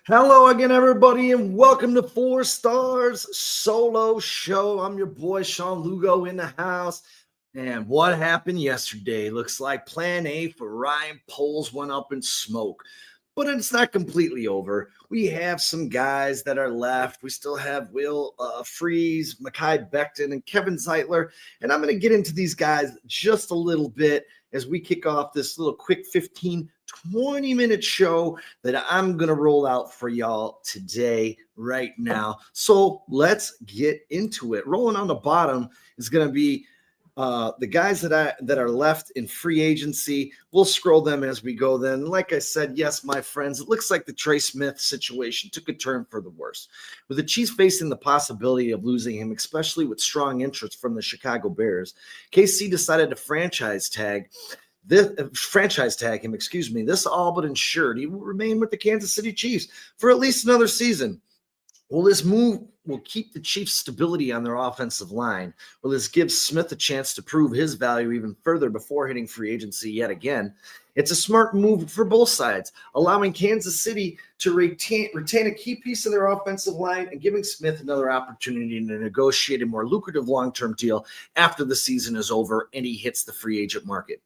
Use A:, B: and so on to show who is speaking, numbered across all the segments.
A: Hello again, everybody, and welcome to Four Stars Solo Show. I'm your boy, Sean Lugo, in the house. And what happened yesterday? Looks like plan A for Ryan Poles went up in smoke. But it's not completely over. We have some guys that are left. We still have Will Freeze, Mekhi Becton, and Kevin Zeitler. And I'm going to get into these guys just a little bit as we kick off this little quick 20-minute show that I'm going to roll out for y'all today, right now. So let's get into it. Rolling on the bottom is going to be the guys that are left in free agency. We'll scroll them as we go. Then, like I said, yes, my friends, it looks like the Trey Smith situation took a turn for the worse, with the Chiefs facing the possibility of losing him, especially with strong interest from the Chicago Bears. KC decided to franchise tag him. This all but ensured he will remain with the Kansas City Chiefs for at least another season. Well, this move will keep the Chiefs' stability on their offensive line. Will this give Smith a chance to prove his value even further before hitting free agency yet again? It's a smart move for both sides, allowing Kansas City to retain a key piece of their offensive line and giving Smith another opportunity to negotiate a more lucrative long-term deal after the season is over and he hits the free agent market.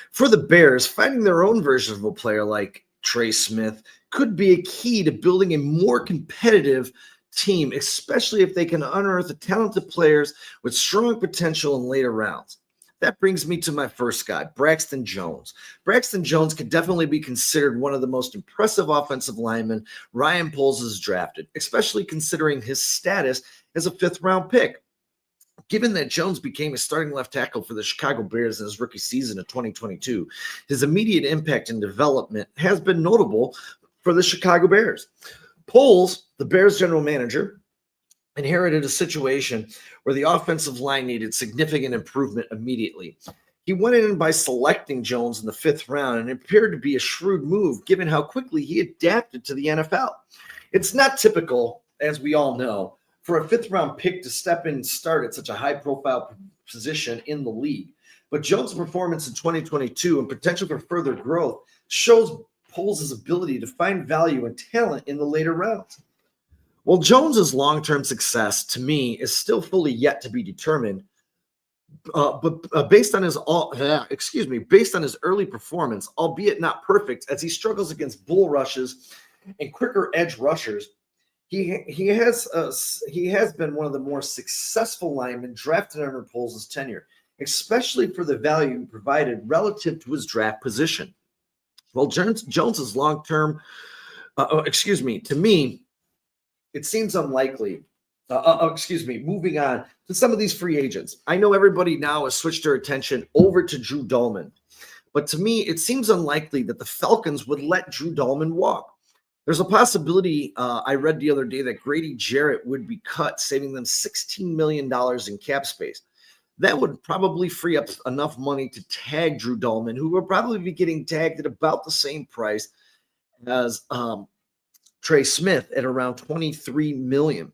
A: For the Bears, finding their own version of a player like Trey Smith could be a key to building a more competitive team, especially if they can unearth the talented players with strong potential in later rounds. That brings me to my first guy, Braxton Jones. Braxton Jones could definitely be considered one of the most impressive offensive linemen Ryan Poles has drafted, especially considering his status as a fifth-round pick. Given that Jones became a starting left tackle for the Chicago Bears in his rookie season of 2022, his immediate impact and development has been notable for the Chicago Bears. Poles, the Bears general manager, inherited a situation where the offensive line needed significant improvement immediately. He went in by selecting Jones in the fifth round, and it appeared to be a shrewd move given how quickly he adapted to the NFL. It's not typical, as we all know, for a fifth-round pick to step in and start at such a high-profile position in the league. But Jones' performance in 2022 and potential for further growth shows Poles' ability to find value and talent in the later rounds. While Jones' long-term success, to me, is still fully yet to be determined, but based on his early performance, albeit not perfect, as he struggles against bull rushes and quicker edge rushers, he has been one of the more successful linemen drafted under Poles' tenure, especially for the value provided relative to his draft position. Well, Jones's long-term, to me, it seems unlikely. Moving on to some of these free agents. I know everybody now has switched their attention over to Drew Dalman, but to me, it seems unlikely that the Falcons would let Drew Dalman walk. There's a possibility, I read the other day, that Grady Jarrett would be cut, saving them $16 million in cap space. That would probably free up enough money to tag Drew Dalman, who will probably be getting tagged at about the same price as Trey Smith at around $23 million.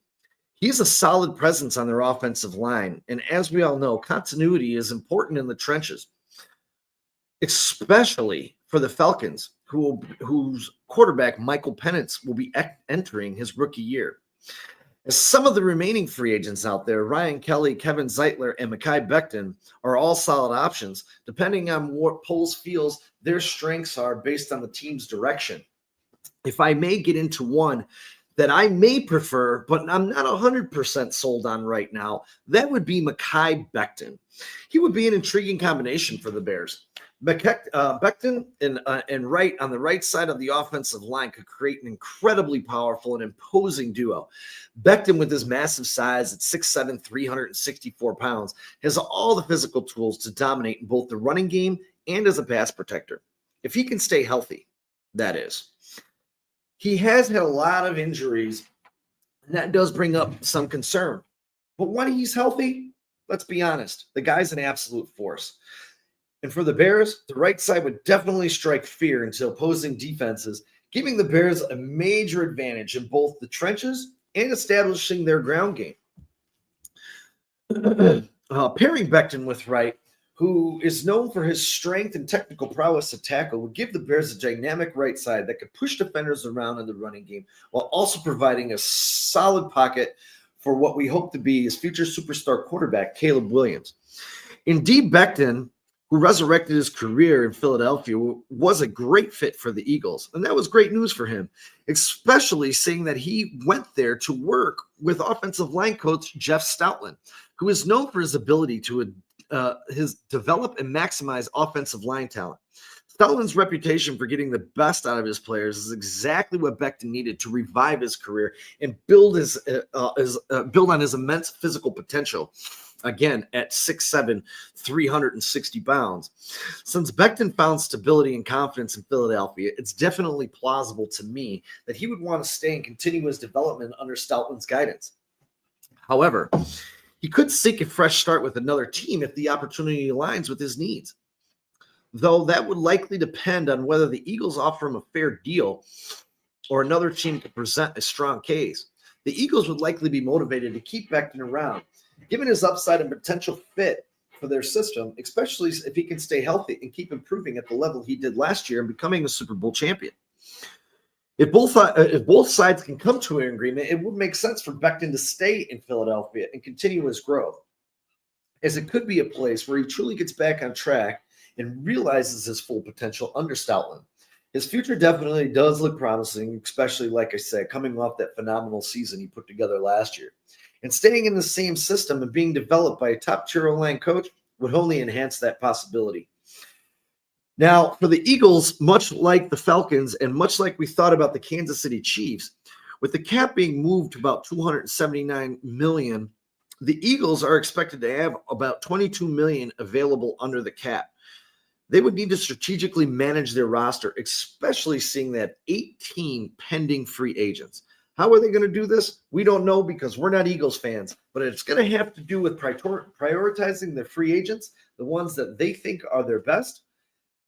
A: He's a solid presence on their offensive line, and as we all know, continuity is important in the trenches, especially for the Falcons, whose quarterback, Michael Penix, will be entering his rookie year. As some of the remaining free agents out there, Ryan Kelly, Kevin Zeitler, and Mekhi Becton are all solid options, depending on what Poles feels their strengths are based on the team's direction. If I may get into one that I may prefer, but I'm not 100% sold on right now, that would be Mekhi Becton. He would be an intriguing combination for the Bears. Becton and Wright on the right side of the offensive line could create an incredibly powerful and imposing duo. Becton, with his massive size at 6'7", 364 pounds, has all the physical tools to dominate in both the running game and as a pass protector. If he can stay healthy, that is. He has had a lot of injuries, and that does bring up some concern. But when he's healthy, let's be honest, the guy's an absolute force. And for the Bears, the right side would definitely strike fear into opposing defenses, giving the Bears a major advantage in both the trenches and establishing their ground game. Pairing Becton with Wright, who is known for his strength and technical prowess to tackle, would give the Bears a dynamic right side that could push defenders around in the running game while also providing a solid pocket for what we hope to be his future superstar quarterback, Caleb Williams. Indeed, Becton, who resurrected his career in Philadelphia, was a great fit for the Eagles. And that was great news for him, especially seeing that he went there to work with offensive line coach Jeff Stoutland, who is known for his ability to develop and maximize offensive line talent. Stoutland's reputation for getting the best out of his players is exactly what Becton needed to revive his career and build on his immense physical potential. Again, at 6'7", 360 pounds. Since Becton found stability and confidence in Philadelphia, it's definitely plausible to me that he would want to stay and continue his development under Stoutland's guidance. However, he could seek a fresh start with another team if the opportunity aligns with his needs, though that would likely depend on whether the Eagles offer him a fair deal or another team could present a strong case. The Eagles would likely be motivated to keep Becton around, given his upside and potential fit for their system, especially if he can stay healthy and keep improving at the level he did last year and becoming a Super Bowl champion. If both sides can come to an agreement, it would make sense for Becton to stay in Philadelphia and continue his growth, as it could be a place where he truly gets back on track and realizes his full potential under Stoutland. His future definitely does look promising, especially, like I said, coming off that phenomenal season he put together last year. And staying in the same system and being developed by a top-tier O-line coach would only enhance that possibility. Now, for the Eagles, much like the Falcons and much like we thought about the Kansas City Chiefs, with the cap being moved to about $279 million, the Eagles are expected to have about $22 million available under the cap. They would need to strategically manage their roster, especially seeing that 18 pending free agents. How are they going to do this? We don't know because we're not Eagles fans, but it's going to have to do with prioritizing the free agents, the ones that they think are their best.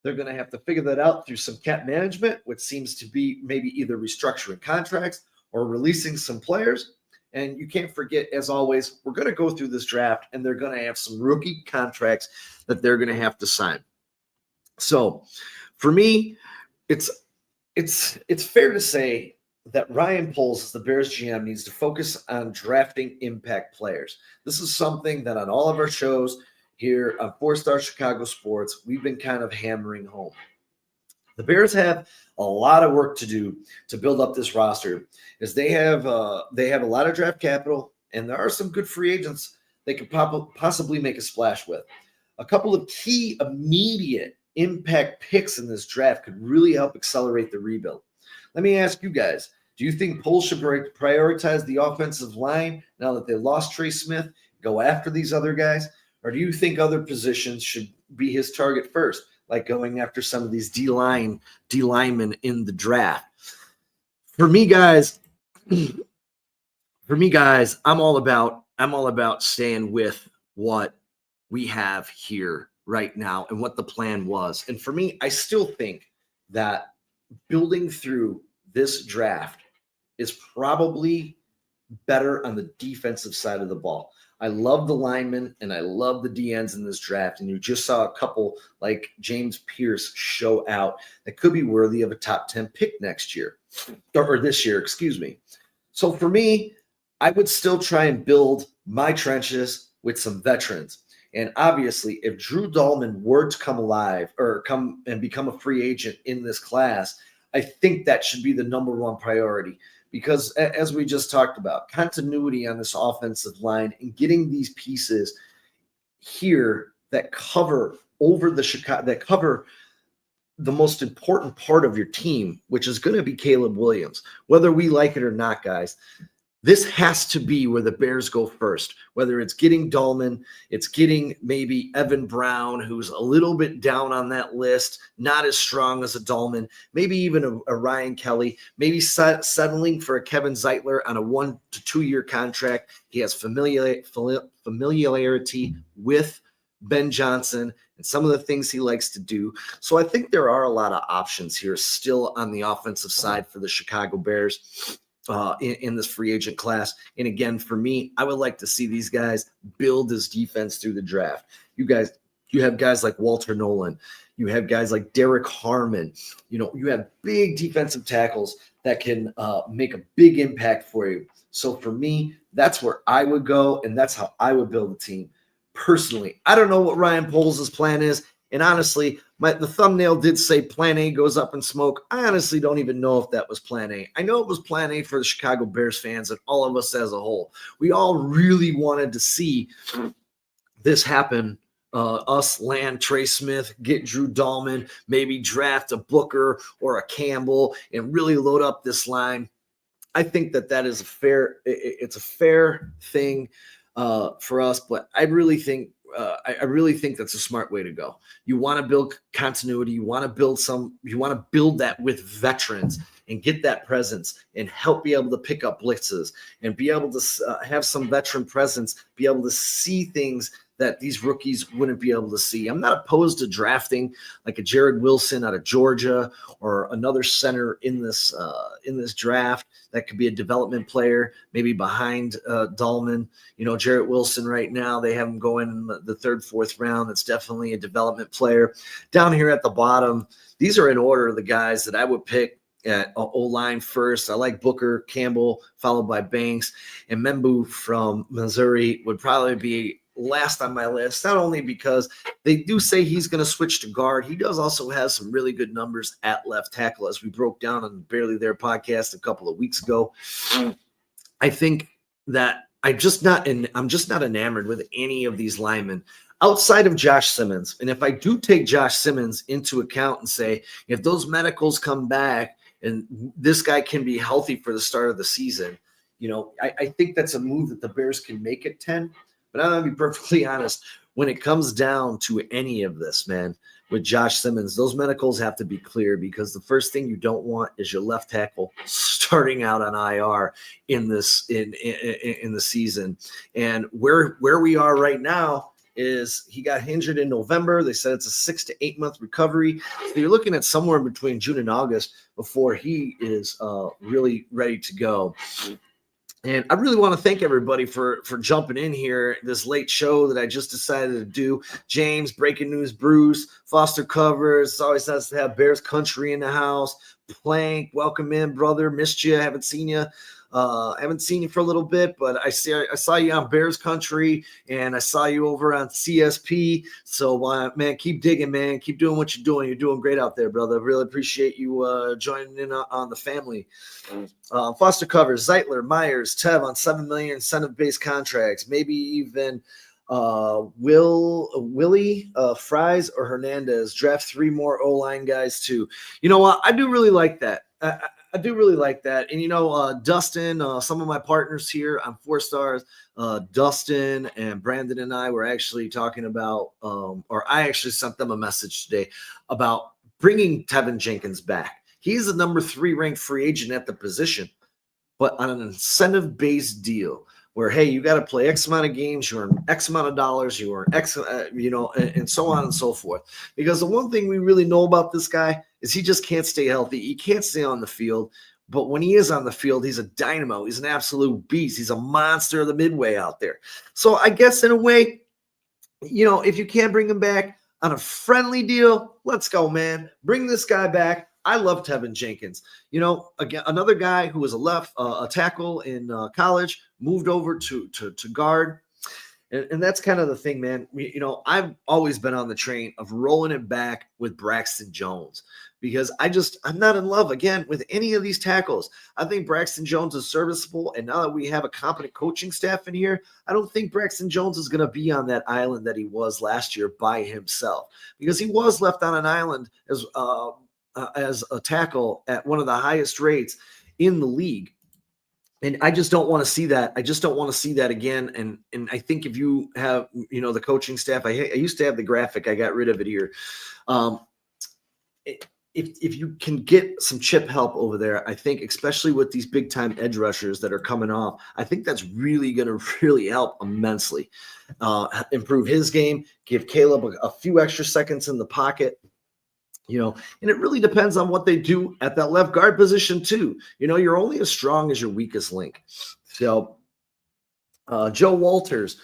A: They're going to have to figure that out through some cap management, which seems to be maybe either restructuring contracts or releasing some players. And you can't forget, as always, we're going to go through this draft, and they're going to have some rookie contracts that they're going to have to sign. So for me, it's fair to say that Ryan Poles, the Bears GM, needs to focus on drafting impact players. This is something that on all of our shows here on 4-Star Chicago Sports, we've been kind of hammering home. The Bears have a lot of work to do to build up this roster, as they have a lot of draft capital, and there are some good free agents they could possibly make a splash with. A couple of key immediate impact picks in this draft could really help accelerate the rebuild. Let me ask you guys, do you think Poles should prioritize the offensive line now that they lost Trey Smith, go after these other guys? Or do you think other positions should be his target first, like going after some of these D linemen in the draft? For me, guys, I'm all about staying with what we have here right now and what the plan was. And for me, I still think that building through this draft is probably better on the defensive side of the ball. I love the linemen and I love the DNs in this draft. And you just saw a couple like James Pierce show out that could be worthy of a top 10 pick next year or this year, excuse me. So for me, I would still try and build my trenches with some veterans. And obviously, if Drew Dahlman were to come alive or come and become a free agent in this class, I think that should be the number one priority. Because as we just talked about, continuity on this offensive line and getting these pieces here that cover the most important part of your team, which is going to be Caleb Williams, whether we like it or not, guys. This has to be where the Bears go first, whether it's getting Dahlman, it's getting maybe Evan Brown, who's a little bit down on that list, not as strong as a Dahlman, maybe even a Ryan Kelly, maybe settling for a Kevin Zeitler on a 1 to 2 year contract. He has familiarity with Ben Johnson and some of the things he likes to do. So I think there are a lot of options here still on the offensive side for the Chicago Bears. In this free agent class. And again, for me, I would like to see these guys build this defense through the draft. You guys You have guys like Walter Nolan. You have guys like Derek Harmon. You have big defensive tackles that can make a big impact for you. So for me, that's where I would go, and that's how I would build a team. Personally, I don't know what Ryan Poles' plan is. And honestly, the thumbnail did say plan A goes up in smoke. I honestly don't even know if that was plan A. I know it was plan A for the Chicago Bears fans and all of us as a whole. We all really wanted to see this happen. Us land Trey Smith, get Drew Dahlman, maybe draft a Booker or a Campbell and really load up this line. I think that is it's a fair thing for us, but I really think that's a smart way to go. You want to build continuity. You want to build that with veterans and get that presence and help be able to pick up blitzes and be able to have some veteran presence, be able to see things that these rookies wouldn't be able to see. I'm not opposed to drafting like a Jared Wilson out of Georgia or another center in this draft that could be a development player, maybe behind Dahlman. Jared Wilson right now, they have him going in the third, fourth round. It's definitely a development player. Down here at the bottom, these are in order the guys that I would pick at O-line first. I like Booker, Campbell, followed by Banks, and Membu from Missouri would probably be last on my list, not only because they do say he's going to switch to guard. He does also have some really good numbers at left tackle, as we broke down on the Barely There podcast a couple of weeks ago. I think that I'm just not enamored with any of these linemen outside of Josh Simmons. And if I do take Josh Simmons into account and say, if those medicals come back and this guy can be healthy for the start of the season, I think that's a move that the Bears can make at 10. But I'm going to be perfectly honest, when it comes down to any of this, man, with Josh Simmons, those medicals have to be clear, because the first thing you don't want is your left tackle starting out on IR in the season. And where we are right now is he got injured in November. They said it's a 6 to 8 month recovery. So you're looking at somewhere between June and August before he is really ready to go. And I really want to thank everybody for jumping in here, this late show that I just decided to do. James, Breaking News, Bruce, Foster Covers. It's always nice to have Bears Country in the house. Plank, welcome in, brother. Missed you. Haven't seen you. Haven't seen you for a little bit, but I saw you on Bears Country, and I saw you over on CSP. So, man, keep digging, man. Keep doing what you're doing. You're doing great out there, brother. I really appreciate you joining in on the family. Foster Covers, Zeitler, Myers, Tev on $7 million incentive-based contracts. Maybe even Willie, Fries, or Hernandez. Draft 3 more O-line guys too. You know what? I do really like that. I do really like that. And, Dustin, some of my partners here on 4 Stars, Dustin and Brandon and I were actually talking about, or I actually sent them a message today about bringing Tevin Jenkins back. He's the number 3 ranked free agent at the position, but on an incentive-based deal where, hey, you got to play X amount of games, you earn X amount of dollars, you earn X, and so on and so forth. Because the one thing we really know about this guy is he just can't stay healthy. He can't stay on the field. But when he is on the field, he's a dynamo. He's an absolute beast. He's a monster of the midway out there. So I guess in a way, if you can't bring him back on a friendly deal, let's go, man. Bring this guy back. I love Tevin Jenkins. Again, another guy who was a tackle in college, moved over to guard. And that's kind of the thing, man. I've always been on the train of rolling it back with Braxton Jones, because I'm not in love, again, with any of these tackles. I think Braxton Jones is serviceable, and now that we have a competent coaching staff in here, I don't think Braxton Jones is going to be on that island that he was last year by himself, because he was left on an island as a tackle at one of the highest rates in the league. And I just don't want to see that. I just don't want to see that again. And I think if you have, the coaching staff, I used to have the graphic. I got rid of it here. If you can get some chip help over there, I think, especially with these big time edge rushers that are coming off, I think that's really going to really help immensely. Improve his game, give Caleb a few extra seconds in the pocket. And it really depends on what they do at that left guard position too. You're only as strong as your weakest link. So Joe Walters,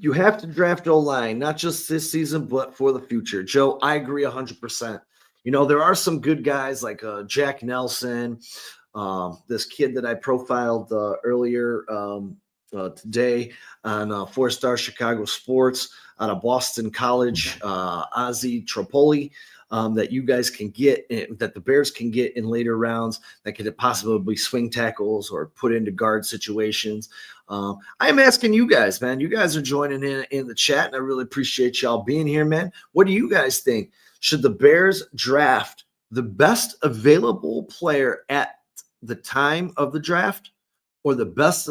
A: You have to draft O-line, not just this season, but for the future. Joe, I agree 100%. There are some good guys like Jack Nelson, this kid that I profiled earlier today on Four-Star Chicago Sports out of Boston College, Ozzie Tripoli, that you guys can get, that the Bears can get in later rounds that could possibly be swing tackles or put into guard situations. I'm asking you guys, man. You guys are joining in the chat, and I really appreciate y'all being here, man. What do you guys think? Should the Bears draft the best available player at the time of the draft or the best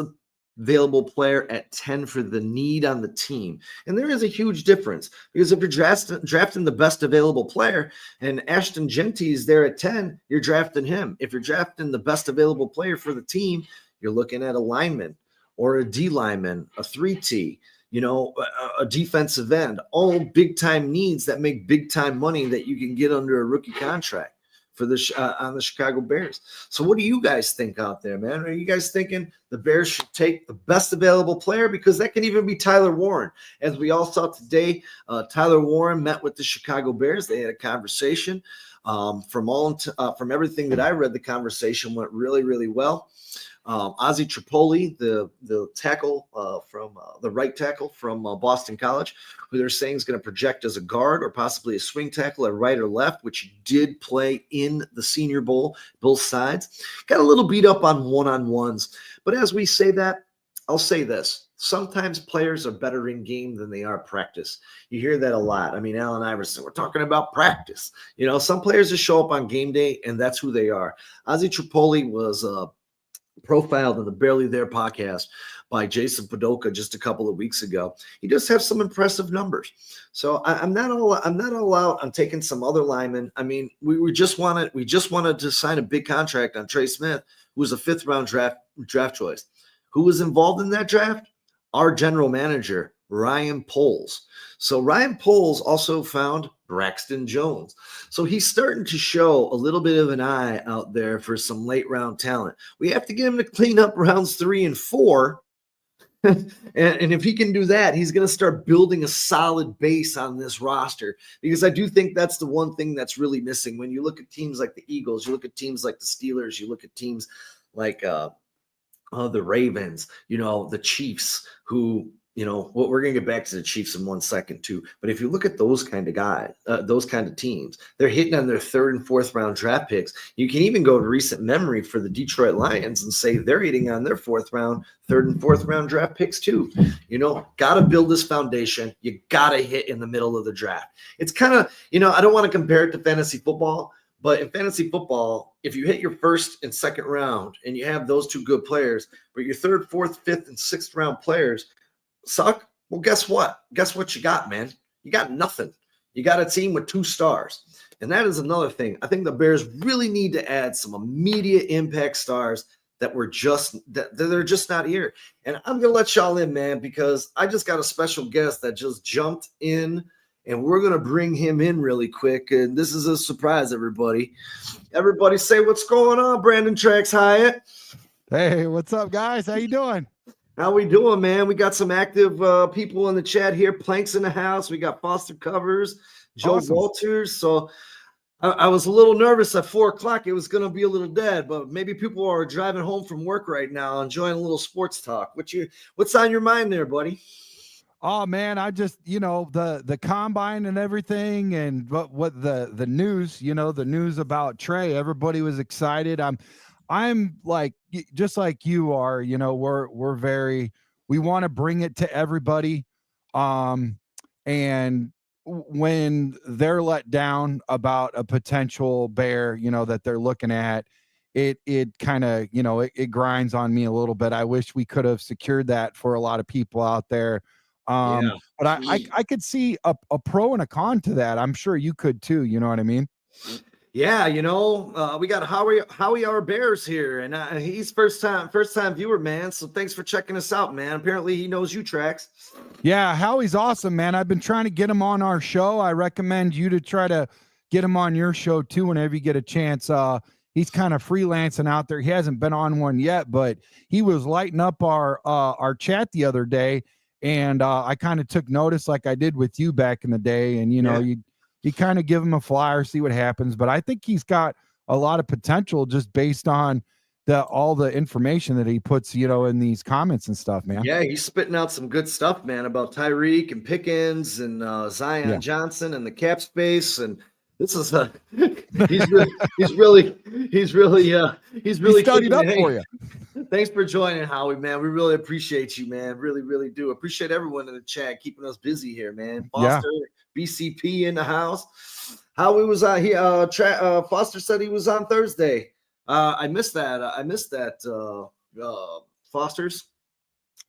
A: available player at 10 for the need on the team? And there is a huge difference, because if you're drafting the best available player and Ashton Genty is there at 10, you're drafting him. If you're drafting the best available player for the team, you're looking at a lineman or a D lineman, a 3T, a defensive end, all big time needs that make big time money that you can get under a rookie contract for on the Chicago Bears. So what do you guys think out there, man? Are you guys thinking the Bears should take the best available player? Because that can even be Tyler Warren. As we all saw today, Tyler Warren met with the Chicago Bears. They had a conversation. From everything that I read, the conversation went really, really well. Ozzie Tripoli, the tackle from the right tackle from Boston College, who they're saying is going to project as a guard or possibly a swing tackle at right or left, which he did play in the Senior Bowl, both sides. Got a little beat up on one-on-ones. But as we say that, I'll say this. Sometimes players are better in game than they are practice. You hear that a lot. I mean, Allen Iverson, we're talking about practice. Some players just show up on game day, and that's who they are. Ozzie Tripoli was profiled in the Barely There podcast by Jason Padoka just a couple of weeks ago. He does have some impressive numbers. So I'm not all out on taking some other linemen. I mean, we just wanted to sign a big contract on Trey Smith, who was a 5th round draft choice. Who was involved in that draft? Our general manager, Ryan Poles. So Ryan Poles also found Braxton Jones. So he's starting to show a little bit of an eye out there for some late round talent. We have to get him to clean up rounds 3 and 4. and if he can do that, he's going to start building a solid base on this roster, because I do think that's the one thing that's really missing. When you look at teams like the Eagles, you look at teams like the Steelers, you look at teams like the Ravens, the Chiefs, who, we're going to get back to the Chiefs in 1 second too. But if you look at those kind of guys, those kind of teams, they're hitting on their 3rd and 4th round draft picks. You can even go to recent memory for the Detroit Lions and say they're hitting on their 4th round, 3rd and 4th round draft picks too. Got to build this foundation. You got to hit in the middle of the draft. It's kind of, I don't want to compare it to fantasy football, but in fantasy football, if you hit your 1st and 2nd round and you have those 2 good players, but your 3rd, 4th, 5th, and 6th round players suck, well, guess what? Guess what you got, man? You got nothing. You got a team with 2 stars. And that is another thing. I think the Bears really need to add some immediate impact stars that they're just not here. And I'm going to let y'all in, man, because I just got a special guest that just jumped in, and we're going to bring him in really quick. And this is a surprise, everybody. Everybody say what's going on, Brandon Trax Hyatt.
B: Hey, what's up, guys? How you doing?
A: How we doing, man? We got some active people in the chat here. Planks in the house. We got Foster Covers, Joe
B: Awesome.
A: Walters. So I was a little nervous at 4 o'clock. It was going to be a little dead, but maybe people are driving home from work right now, enjoying a little sports talk. What's on your mind there, buddy?
B: Oh man, I just, the combine and everything, and what the news, the news about Trey, everybody was excited. I'm like, just like you are, we want to bring it to everybody. And when they're let down about a potential Bear, that they're looking at, it kind of, it grinds on me a little bit. I wish we could have secured that for a lot of people out there. But I could see a pro and a con to that. I'm sure you could too. You know what I mean?
A: Yeah, we got Howie our Bears here, and he's first time viewer, man. So thanks for checking us out, man. Apparently he knows you, Trax.
B: Yeah, Howie's awesome, man. I've been trying to get him on our show. I recommend you to try to get him on your show too whenever you get a chance. He's kind of freelancing out there. He hasn't been on one yet, but he was lighting up our chat the other day. And I kind of took notice like I did with you back in the day. And, you know, you kind of give him a flyer, see what happens. But I think he's got a lot of potential just based on all the information that he puts, you know, in these comments and stuff, man.
A: Yeah, he's spitting out some good stuff, man, about Tyreek and Pickens and Zion Johnson and the cap space. And this is he's really
B: studied up for you.
A: Thanks for joining, Howie, man. We really appreciate you, man. Really, really do. Appreciate everyone in the chat keeping us busy here, man. Foster, BCP in the house. Howie was Foster said he was on Thursday. I missed that. Foster's.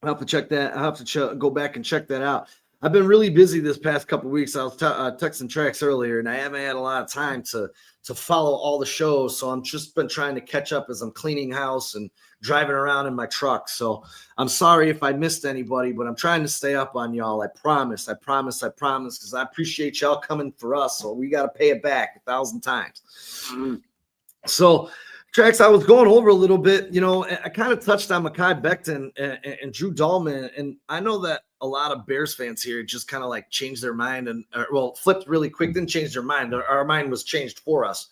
A: I'll have to check that. I'll have to go back and check that out. I've been really busy this past couple of weeks. I was texting Trax earlier, and I haven't had a lot of time to follow all the shows. So I'm just been trying to catch up as I'm cleaning house and driving around in my truck. So I'm sorry if I missed anybody, but I'm trying to stay up on y'all. I promise, because I appreciate y'all coming for us. So we got to pay it back 1,000 times. So, Trax, I was going over a little bit, you know, I kind of touched on Mekhi Becton and Drew Dahlman. And I know that a lot of Bears fans here just kind of like changed their mind flipped really quick, didn't change their mind. Our mind was changed for us.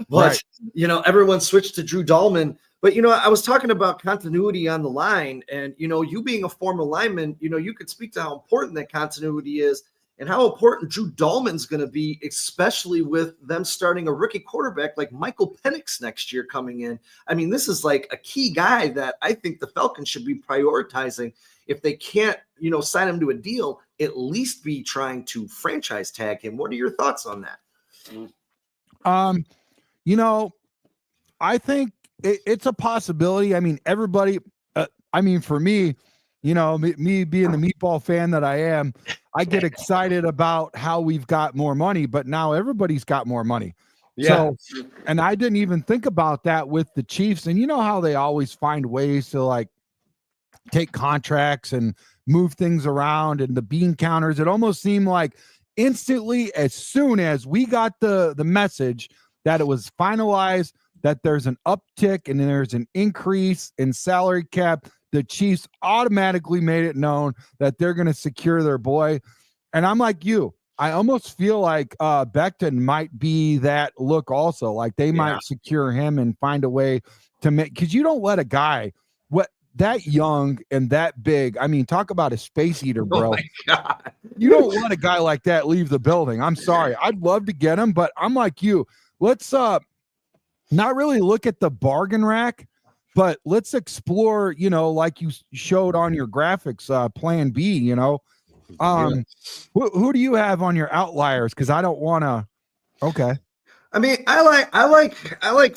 A: But, you know, everyone switched to Drew Dahlman. But, you know, I was talking about continuity on the line. And, you know, you being a former lineman, you know, you could speak to how important that continuity is. And how important Drew Dahlman's going to be, especially with them starting a rookie quarterback like Michael Penix next year coming in. I mean, this is like a key guy that I think the Falcons should be prioritizing. If they can't, you know, sign him to a deal, at least be trying to franchise tag him. What are your thoughts on that?
B: You know, I think it's a possibility. I mean, everybody, for me, you know, me being the meatball fan that I am, I get excited about how we've got more money, but now everybody's got more money. Yeah. So, and I didn't even think about that with the Chiefs. And you know how they always find ways to like take contracts and move things around and the bean counters. It almost seemed like instantly, as soon as we got the message that it was finalized, that there's an uptick and there's an increase in salary cap, the Chiefs automatically made it known that they're going to secure their boy. And I'm like you. I almost feel like Becton might be that look also. Like they might secure him and find a way to make – because you don't let a guy that young and that big – I mean, talk about a space eater, bro. Oh my God. You don't let a guy like that leave the building. I'm sorry. I'd love to get him, but I'm like you. Let's not really look at the bargain rack, but let's explore, you know, like you showed on your graphics, plan B, you know. Who do you have on your outliers? Because I don't want to. Okay.
A: I mean, I like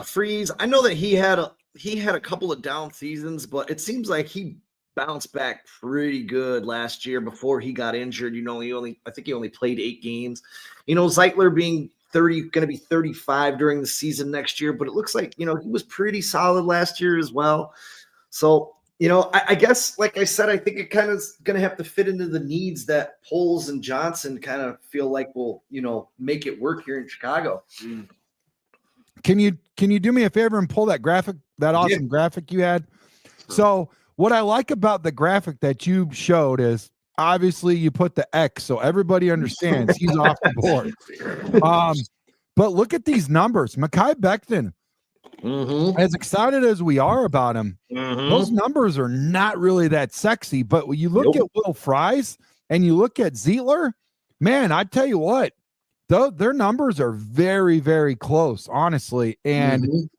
A: Freeze. I know that he had a couple of down seasons, but it seems like he bounced back pretty good last year before he got injured. You know, I think he only played 8 games. You know, Zeitler being 30, going to be 35 during the season next year, but it looks like, you know, he was pretty solid last year as well. So, you know, I guess, like I said, I think it kind of is going to have to fit into the needs that Poles and Johnson kind of feel like will, you know, make it work here in Chicago.
B: Can you do me a favor and pull that graphic, that awesome graphic you had? So what I like about the graphic that you showed is, obviously, you put the X so everybody understands he's off the board. But look at these numbers. Mekhi Becton, as excited as we are about him, those numbers are not really that sexy. But when you look at Will Fries and you look at Zeitler, man, I tell you what, their numbers are very, very close, honestly. And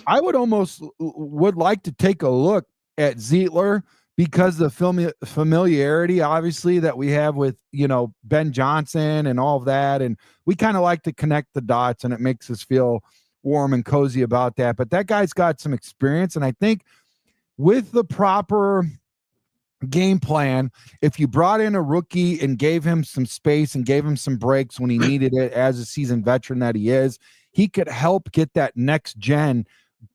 B: I would like to take a look at Zeitler, because the familiarity, obviously, that we have with, you know, Ben Johnson and all of that. And we kind of like to connect the dots, and it makes us feel warm and cozy about that. But that guy's got some experience. And I think with the proper game plan, if you brought in a rookie and gave him some space and gave him some breaks when he needed it as a seasoned veteran that he is, he could help get that next gen,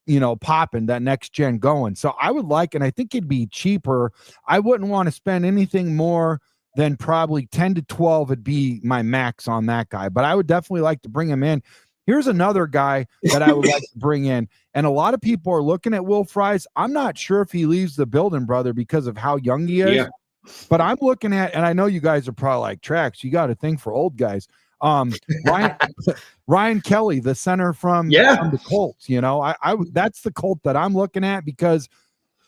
B: you know, popping, that next gen going. So I would like, and I think it'd be cheaper. I wouldn't want to spend anything more than probably 10 to 12 would be my max on that guy, but I would definitely like to bring him in. Here's another guy that I would like to bring in. And a lot of people are looking at Will Fries. I'm not sure if he leaves the building, brother, because of how young he is.
A: Yeah.
B: But I'm looking at, and I know you guys are probably like, Trax, you got a thing for old guys. Ryan Kelly, the center from the Colts, that's the Colt that I'm looking at, because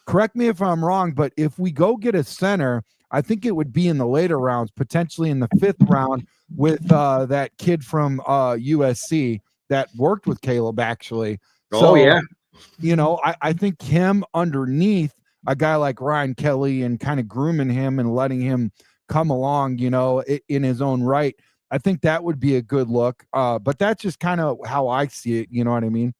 B: correct me if I'm wrong, but if we go get a center, I think it would be in the later rounds, potentially in the 5th round, with that kid from USC that worked with Caleb, actually. I think him underneath a guy like Ryan Kelly and kind of grooming him and letting him come along, in his own right, I think that would be a good look. But that's just kind of how I see it. You know what I mean?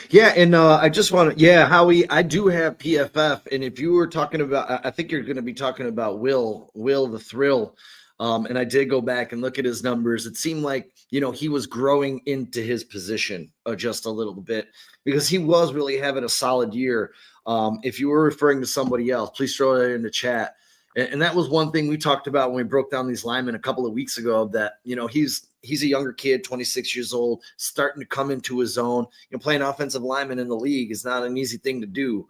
A: Yeah, and I just want to, Howie, I do have PFF, and if you were talking about, I think you're going to be talking about Will the Thrill, and I did go back and look at his numbers. It seemed like, he was growing into his position just a little bit, because he was really having a solid year. If you were referring to somebody else, please throw it in the chat. And that was one thing we talked about when we broke down these linemen a couple of weeks ago, that, he's a younger kid, 26 years old, starting to come into his own. Playing offensive lineman in the league is not an easy thing to do.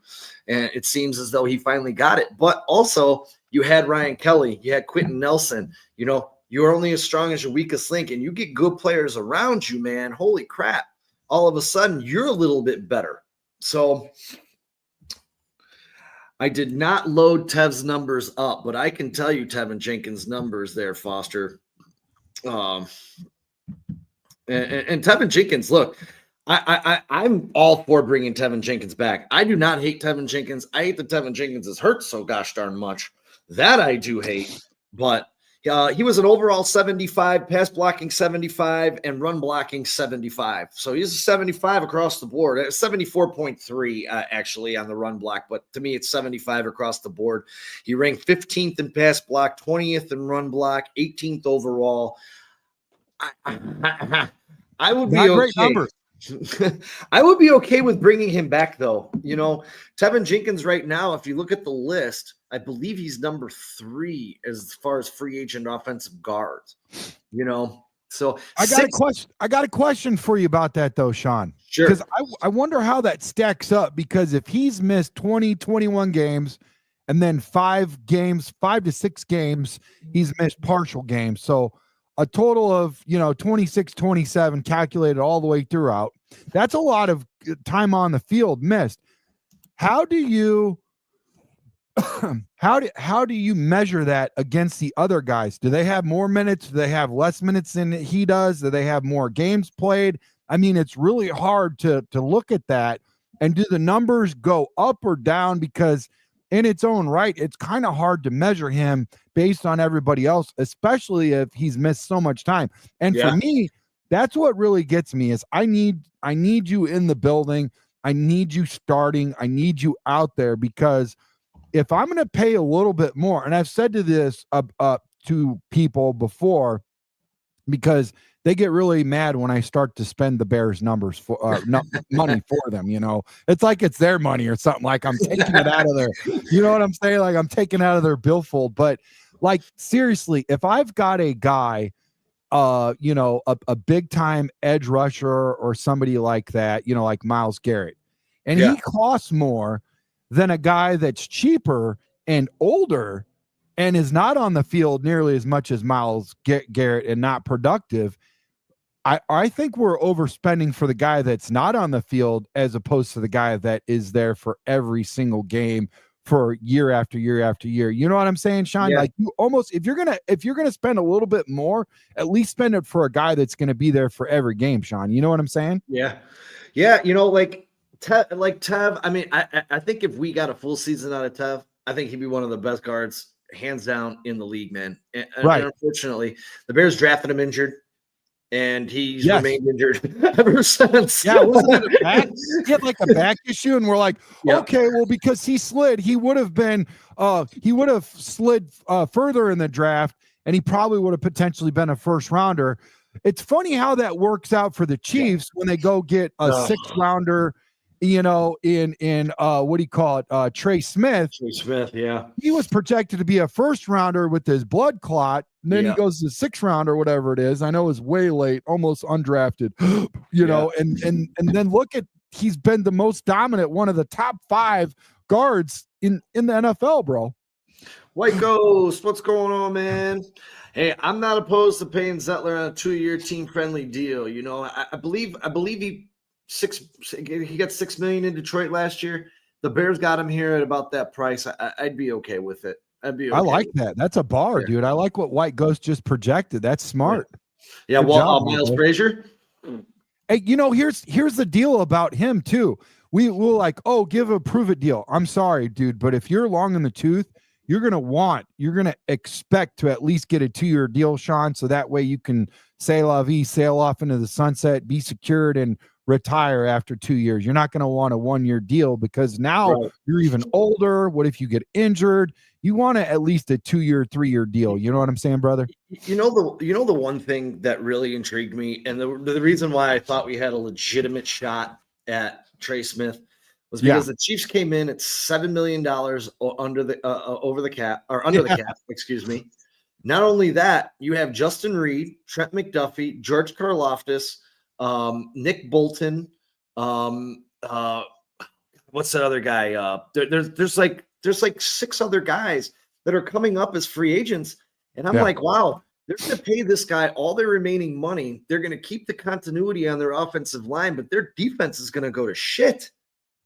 A: And it seems as though he finally got it. But also, you had Ryan Kelly, you had Quentin Nelson. You're only as strong as your weakest link, and you get good players around you, man. Holy crap. All of a sudden, you're a little bit better. So I did not load Tev's numbers up, but I can tell you Tevin Jenkins' numbers there, Foster. And Tevin Jenkins, look, I'm all for bringing Tevin Jenkins back. I do not hate Tevin Jenkins. I hate that Tevin Jenkins is hurt so gosh darn much. That I do hate. But he was an overall 75, pass blocking 75, and run blocking 75. So he's a 75 across the board. 74.3 actually on the run block, but to me it's 75 across the board. He ranked 15th in pass block, 20th in run block, 18th overall. I would be okay.
B: Great numbers.
A: I would be okay with bringing him back, though. Tevin Jenkins right now, if you look at the list, I believe he's number 3 as far as free agent offensive guards. So
B: I got a question for you about that, though, Sean.
A: Sure.
B: Because I wonder how that stacks up, because if he's missed 20, 21 games, and then 5 to 6 games, he's missed partial games. So a total of, 26, 27 calculated all the way throughout. That's a lot of time on the field missed. How do you how do you measure that against the other guys? Do they have more minutes? Do they have less minutes than he does? Do they have more games played? I mean, it's really hard to look at that. And do the numbers go up or down? Because in its own right, it's kind of hard to measure him based on everybody else, especially if he's missed so much time. And for me, that's what really gets me is I need you in the building. I need you starting. I need you out there, because if I'm going to pay a little bit more, and I've said to this to people before, because they get really mad when I start to spend the Bears numbers for money for them. It's like it's their money or something. Like I'm taking it out of their, you know what I'm saying? Like I'm taking out of their billfold. But like seriously, if I've got a guy, a big time edge rusher or somebody like that, like Myles Garrett, and he costs more than a guy that's cheaper and older and is not on the field nearly as much as Myles Garrett and not productive. I think we're overspending for the guy that's not on the field as opposed to the guy that is there for every single game for year after year after year. You know what I'm saying, Sean?
A: Yeah.
B: Like you almost, if you're gonna spend a little bit more, at least spend it for a guy that's gonna be there for every game, Sean. You know what I'm saying?
A: Yeah. Like Tev. I mean, I think if we got a full season out of Tev, I think he'd be one of the best guards, hands down, in the league, man. And unfortunately, the Bears drafted him injured, and he's remained injured ever since.
B: Yeah, wasn't it a back? He had like a back issue, and we're like, okay, well, because he slid, he would have slid further in the draft, and he probably would have potentially been a first rounder. It's funny how that works out for the Chiefs when they go get a 6th rounder in what do you call it? Trey Smith.
A: Trey Smith, yeah.
B: He was projected to be a first rounder with his blood clot. And then he goes to 6th round or whatever it is. I know it's way late, almost undrafted, and then look at, he's been the most dominant, one of the top 5 guards in the NFL, bro.
A: White Ghost, what's going on, man? Hey, I'm not opposed to paying Zettler on a 2-year team-friendly deal. I believe he got $6 million in Detroit last year. The Bears got him here at about that price. I'd be okay with it.
B: I like that. That's a bar, dude. I like what White Ghost just projected. That's smart.
A: Yeah, Miles Frazier.
B: Hey, here's the deal about him too. We'll like, give a prove it deal. I'm sorry, dude, but if you're long in the tooth, you're gonna expect to at least get a 2-year deal, Sean, so that way you can sail off into the sunset, be secured, and retire after 2 years. You're not going to want a 1-year deal because now you're even older. What if you get injured? You want at least a 2-year, 3-year deal. You know what I'm saying, brother?
A: The one thing that really intrigued me, and the reason why I thought we had a legitimate shot at Trey Smith was because the Chiefs came in at $7 million under the over the cap, or under the cap, excuse me. Not only that, you have Justin Reed, Trent McDuffie, George Karlaftis, Nick Bolton, what's that other guy? There's like 6 other guys that are coming up as free agents, and I'm like, wow, they're going to pay this guy all their remaining money. They're going to keep the continuity on their offensive line, but their defense is going to go to shit.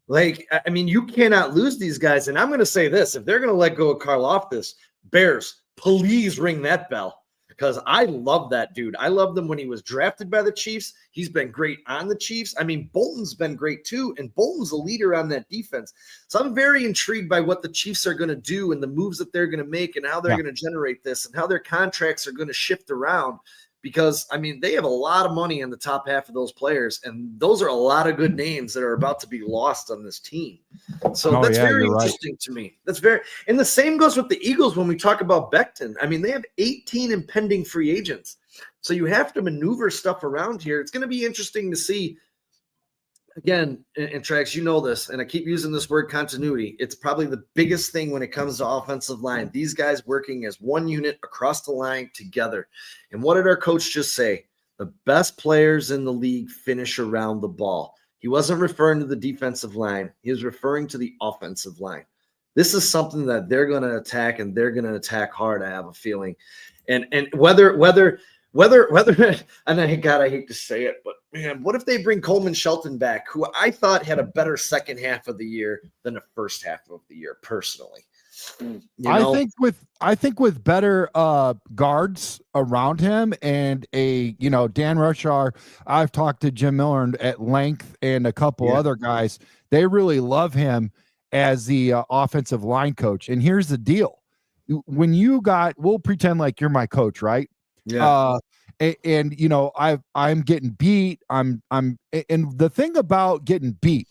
A: Like, I mean, you cannot lose these guys. And I'm going to say this: if they're going to let go of Karlaftis, Bears, please ring that bell. Because I love that dude. I loved him when he was drafted by the Chiefs. He's been great on the Chiefs. I mean, Bolton's been great too, and Bolton's a leader on that defense. So I'm very intrigued by what the Chiefs are going to do and the moves that they're going to make and how they're going to generate this and how their contracts are going to shift around. Because, I mean, they have a lot of money in the top half of those players, and those are a lot of good names that are about to be lost on this team. So that's very interesting to me. And the same goes with the Eagles when we talk about Becton. I mean, they have 18 impending free agents. So you have to maneuver stuff around here. It's going to be interesting to see. Again, and Trax, you know this, and I keep using this word continuity. It's probably the biggest thing when it comes to offensive line. These guys working as one unit across the line together. And what did our coach just say? The best players in the league finish around the ball. He wasn't referring to the defensive line. He was referring to the offensive line. This is something that they're going to attack, and they're going to attack hard, I have a feeling. And whether and I hate to say it, but man, what if they bring Coleman Shelton back, who I thought had a better second half of the year than the first half of the year, personally?
B: I think with better guards around him and Dan Rushar, I've talked to Jim Miller at length and a couple other guys. They really love him as the offensive line coach. And here's the deal: when we'll pretend like you're my coach, right? Yeah. I'm getting beat. And the thing about getting beat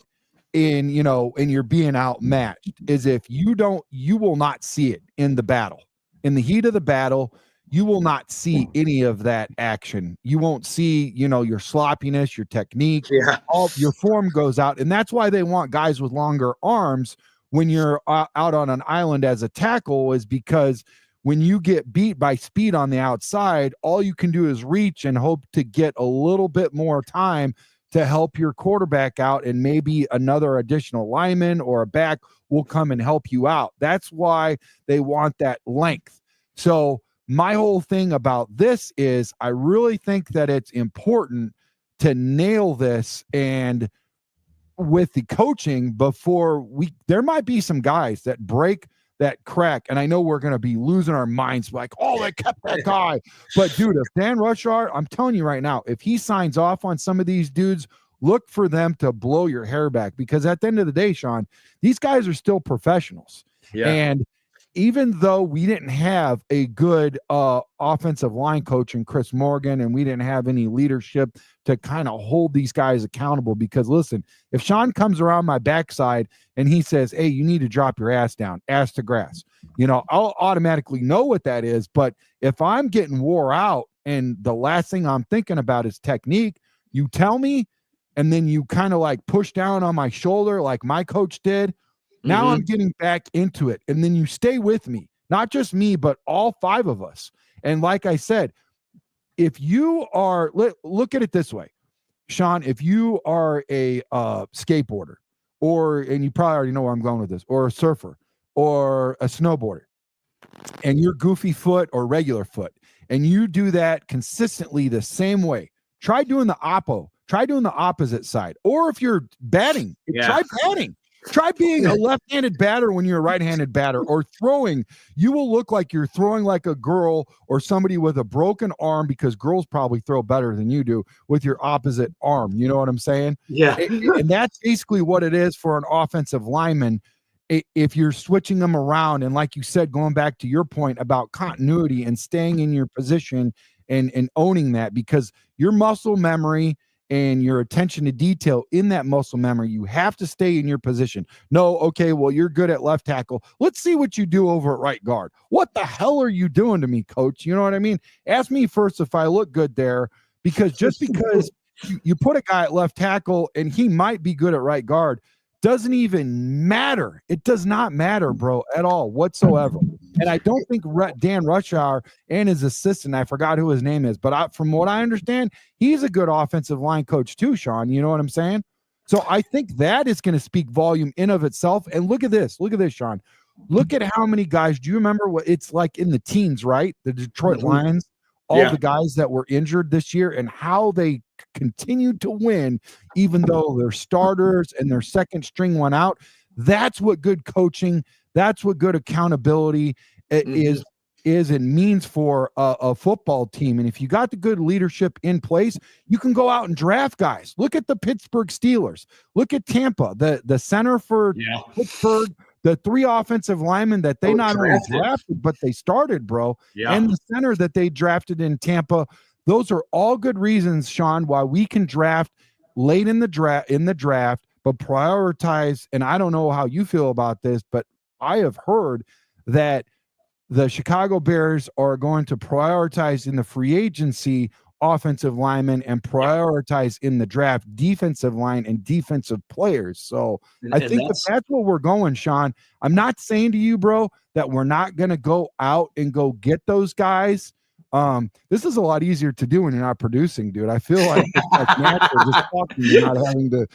B: and you're being outmatched is if you will not see it in the battle. In the heat of the battle, you will not see any of that action. You won't see, your sloppiness, your technique, all your form goes out. And that's why they want guys with longer arms when you're out on an island as a tackle, is because when you get beat by speed on the outside, all you can do is reach and hope to get a little bit more time to help your quarterback out, and maybe another additional lineman or a back will come and help you out. That's why they want that length. So my whole thing about this is I really think that it's important to nail this and with the coaching before there might be some guys that break that crack, and I know we're going to be losing our minds like, they kept that guy. But dude, if Dan Rushar, I'm telling you right now, if he signs off on some of these dudes, look for them to blow your hair back, because at the end of the day, Sean, these guys are still professionals. Yeah. And even though we didn't have a good offensive line coach in Chris Morgan, and we didn't have any leadership to kind of hold these guys accountable, because listen, if Sean comes around my backside and he says, hey, you need to drop your ass down, ass to grass, I'll automatically know what that is. But if I'm getting wore out and the last thing I'm thinking about is technique, you tell me, and then you kind of like push down on my shoulder like my coach did. Now I'm getting back into it. And then you stay with me, not just me, but all 5 of us. And like I said, if you are, look at it this way, Sean, if you are a skateboarder, and you probably already know where I'm going with this, or a surfer or a snowboarder, and you're goofy foot or regular foot, and you do that consistently the same way, try doing the opposite side. Or if you're batting, try batting. Try being a left-handed batter when you're a right-handed batter, or throwing. You will look like you're throwing like a girl or somebody with a broken arm, because girls probably throw better than you do with your opposite arm. You know what I'm saying?
A: Yeah.
B: And that's basically what it is for an offensive lineman. If you're switching them around, and like you said, going back to your point about continuity and staying in your position and owning that, because your muscle memory and your attention to detail in that muscle memory, you have to stay in your position. No, okay, well, you're good at left tackle. Let's see what you do over at right guard. What the hell are you doing to me, coach? You know what I mean? Ask me first if I look good there, because just because you put a guy at left tackle and he might be good at right guard doesn't even matter. It does not matter, bro, at all whatsoever. And I don't think Dan Rushauer and his assistant, I forgot who his name is, but from what I understand, he's a good offensive line coach too, Sean. You know what I'm saying? So I think that is going to speak volume in of itself. And look at this, Sean. Look at how many guys. Do you remember what it's like in the teens, right? The Detroit Lions, all the guys that were injured this year, and how they continued to win, even though their starters and their second string went out. That's what good coaching, that's what good accountability is and means for a football team. And if you got the good leadership in place, you can go out and draft guys. Look at the Pittsburgh Steelers. Look at Tampa, the center for Pittsburgh, the 3 offensive linemen that they not only drafted, but they started, bro. And the center that they drafted in Tampa. Those are all good reasons, Sean, why we can draft late in the draft, but prioritize. And I don't know how you feel about this, but I have heard that the Chicago Bears are going to prioritize in the free agency offensive linemen and prioritize in the draft defensive line and defensive players. So I think that's what we're going, Sean. I'm not saying to you, bro, that we're not going to go out and go get those guys. This is a lot easier to do when you're not producing, dude. I feel like it's like natural just talking, you're not having to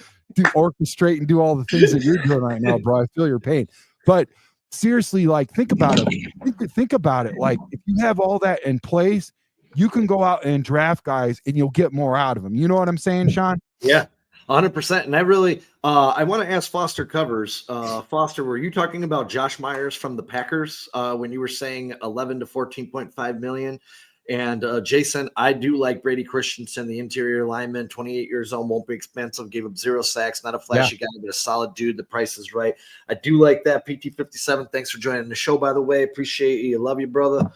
B: orchestrate and do all the things that you're doing right now, bro. I feel your pain. But seriously, like, think about it. Think about it. Like, if you have all that in place, you can go out and draft guys and you'll get more out of them. You know what I'm saying, Sean?
A: Yeah, 100%. And I really, I want to ask Foster Covers. Foster, were you talking about Josh Myers from the Packers when you were saying 11 to 14.5 million? And Jason, I do like Brady Christensen, the interior lineman, 28 years old, won't be expensive, gave up 0 sacks, not a flashy guy, but a solid dude. The price is right. I do like that. PT57, thanks for joining the show, by the way. Appreciate you. Love you, brother.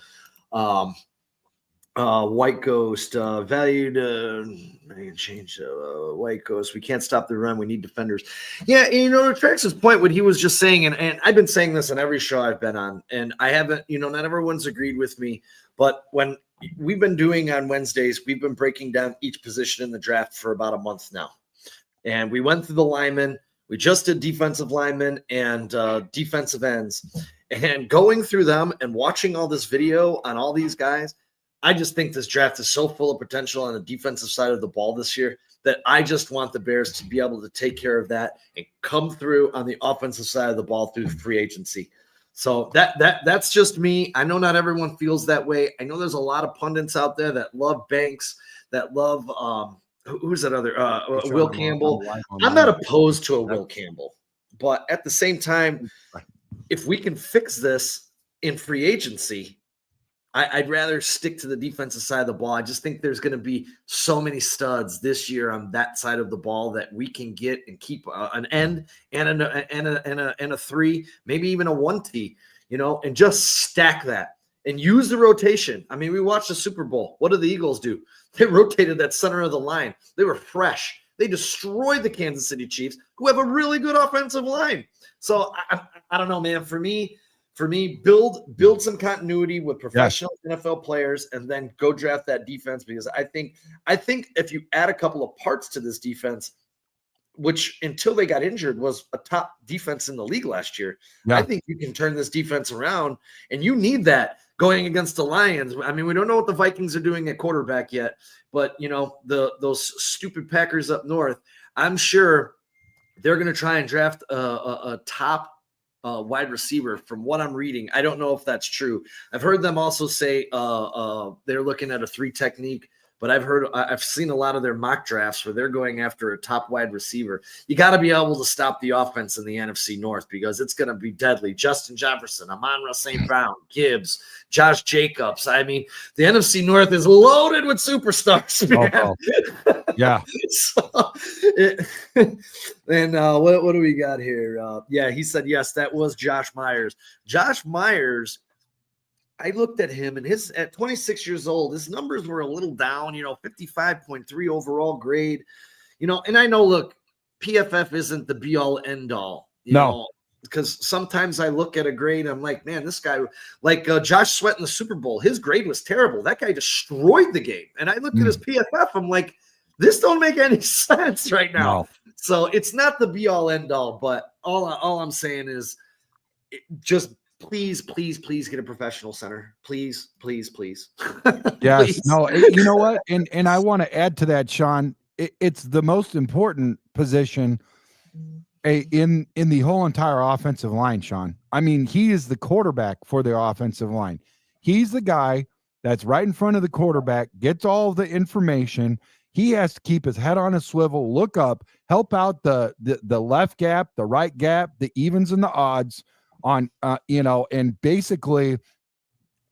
A: White Ghost, valued. I can change White Ghost. We can't stop the run. We need defenders. Yeah, you know, to Trax's point, what he was just saying, and I've been saying this on every show I've been on, and I haven't, you know, not everyone's agreed with me, but when we've been doing on Wednesdays, we've been breaking down each position in the draft for about a month now. And we went through the linemen. We just did defensive linemen and defensive ends. And going through them and watching all this video on all these guys, I just think this draft is so full of potential on the defensive side of the ball this year that I just want the Bears to be able to take care of that and come through on the offensive side of the ball through free agency. So that's just me. I know not everyone feels that way. I know there's a lot of pundits out there that love Banks, that love who's that other Will Campbell. I'm not opposed to a Will Campbell, but at the same time, if we can fix this in free agency, I'd rather stick to the defensive side of the ball. I just think there's going to be so many studs this year on that side of the ball that we can get and keep an end and a 3, maybe even a 1T, you know, and just stack that and use the rotation. I mean, we watched the Super Bowl. What did the Eagles do? They rotated that center of the line. They were fresh. They destroyed the Kansas City Chiefs, who have a really good offensive line. So I don't know, man. For me, build some continuity with professional NFL players and then go draft that defense, because I think if you add a couple of parts to this defense, which until they got injured was a top defense in the league last year.
B: Yeah.
A: I think you can turn this defense around, and you need that going against the Lions. I mean, we don't know what the Vikings are doing at quarterback yet, but those stupid Packers up north, I'm sure they're going to try and draft a top wide receiver. From what I'm reading, I don't know if that's true. I've heard them also say they're looking at a 3 technique. But I've seen a lot of their mock drafts where they're going after a top wide receiver. You got to be able to stop the offense in the NFC North because it's going to be deadly. Justin Jefferson, Amon-Ra St. Brown, Gibbs, Josh Jacobs. I mean, the NFC North is loaded with superstars, man.
B: Oh. Yeah.
A: What do we got here? He said, yes, that was Josh Myers. Josh Myers, I looked at him, and at 26 years old, his numbers were a little down, 55.3 overall grade, and I know, look, PFF isn't the be all end all, because sometimes I look at a grade, I'm like, man, this guy, like Josh Sweat in the Super Bowl, his grade was terrible. That guy destroyed the game. And I looked at his PFF, I'm like, this don't make any sense right now.
B: No.
A: So it's not the be all end all, but all I'm saying is just please get a professional center. Please.
B: Yes.
A: Please.
B: No, you know what? And I want to add to that, Sean. It's the most important position in the whole entire offensive line, Sean. I mean, he is the quarterback for the offensive line. He's the guy that's right in front of the quarterback, gets all the information. He has to keep his head on a swivel, look up, help out the left gap, the right gap, the evens and the odds on, and basically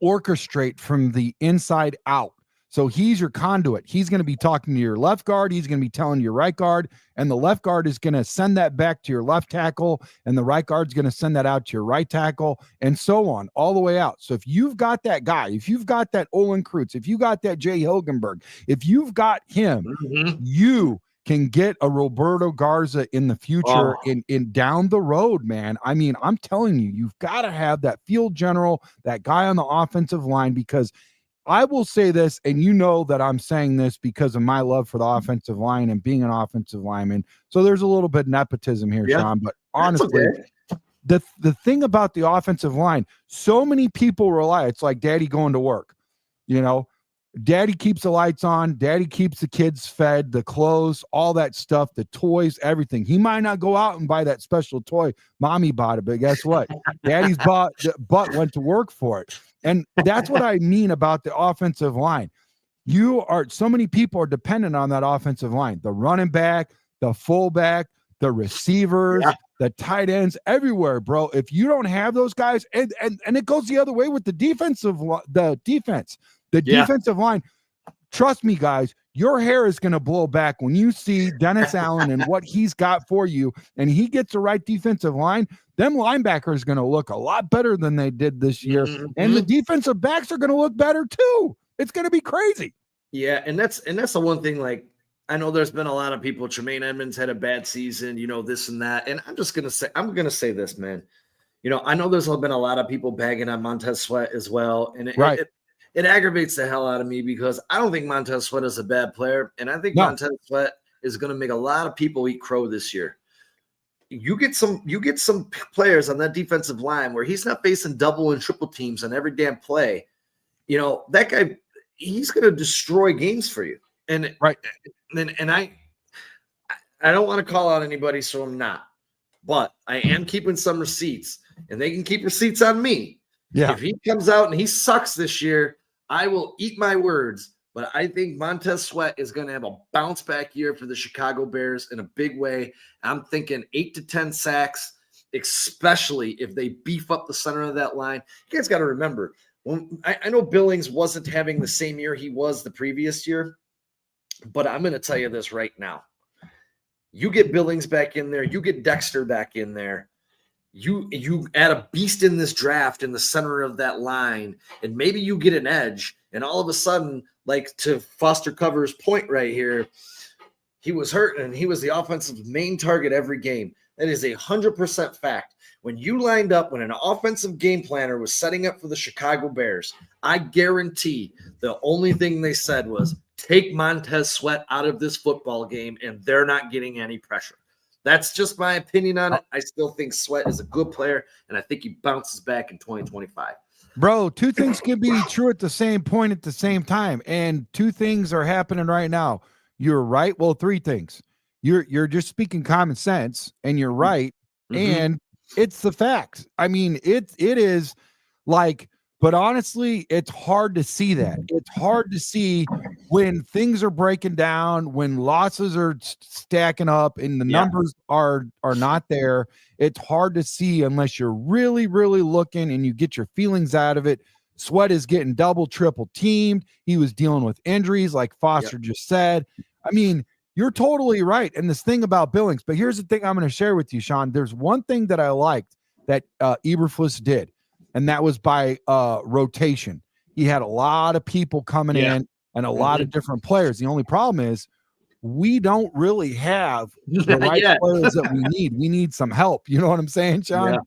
B: orchestrate from the inside out. So he's your conduit. He's going to be talking to your left guard. He's going to be telling your right guard, and the left guard is going to send that back to your left tackle, and the right guard's going to send that out to your right tackle, and so on, all the way out. So if you've got that guy, if you've got that Olin Kreutz, if you got that Jay Hilgenberg, if you've got him, you can get a Roberto Garza in the future in down the road, man. I mean, I'm telling you, you've got to have that field general, that guy on the offensive line, because I will say this, and you know that I'm saying this because of my love for the offensive line and being an offensive lineman. So there's a little bit of nepotism here, Sean, but honestly, the thing about the offensive line, so many people rely, it's like daddy going to work, Daddy keeps the lights on. Daddy keeps the kids fed, the clothes, all that stuff, the toys, everything. He might not go out and buy that special toy. Mommy bought it, but guess what? Daddy's butt went to work for it. And that's what I mean about the offensive line. So many people are dependent on that offensive line. The running back, the fullback, the receivers, the tight ends, everywhere, bro. If you don't have those guys, and it goes the other way with the defense. The defensive line, trust me, guys, your hair is going to blow back when you see Dennis Allen and what he's got for you, and he gets the right defensive line. Them linebackers are going to look a lot better than they did this year, and the defensive backs are going to look better too. It's going to be crazy.
A: Yeah, and that's the one thing. Like, I know there's been a lot of people. Tremaine Edmonds had a bad season, this and that, and I'm going to say this, man. I know there's been a lot of people bagging on Montez Sweat as well, and it aggravates the hell out of me because I don't think Montez Sweat is a bad player, and I think Montez Sweat is going to make a lot of people eat crow this year. You get some players on that defensive line where he's not facing double and triple teams on every damn play. That guy, he's going to destroy games for you. And I don't want to call out anybody, so I'm not. But I am keeping some receipts, and they can keep receipts on me. Yeah. If he comes out and he sucks this year, I will eat my words. But I think Montez Sweat is going to have a bounce back year for the Chicago Bears in a big way. I'm thinking 8 to 10 sacks, especially if they beef up the center of that line. You guys got to remember, I know Billings wasn't having the same year he was the previous year, but I'm going to tell you this right now. You get Billings back in there, you get Dexter back in there. You add a beast in this draft in the center of that line, and maybe you get an edge, and all of a sudden, like to Foster Cover's point right here, he was hurt, and he was the offensive main target every game. That is 100% fact. When you lined up, when an offensive game planner was setting up for the Chicago Bears, I guarantee the only thing they said was, take Montez Sweat out of this football game, and they're not getting any pressure. That's just my opinion on it. I still think Sweat is a good player, and I think he bounces back in 2025.
B: Bro, two things can be true at the same point at the same time, and two things are happening right now. You're right. Well, three things. You're just speaking common sense, and you're right, and it's the facts. I mean, it is like, but honestly, it's hard to see that. It's hard to see when things are breaking down, when losses are stacking up, and the numbers are not there. It's hard to see unless you're really, really looking and you get your feelings out of it. Sweat is getting double, triple teamed. He was dealing with injuries, like Foster just said. I mean, you're totally right. And this thing about Billings, but here's the thing I'm going to share with you, Sean. There's one thing that I liked that Eberflus did, and that was by rotation. He had a lot of people coming in and a lot of different players. The only problem is we don't really have the right players that we need. We need some help. You know what I'm saying, Sean?
A: Yeah.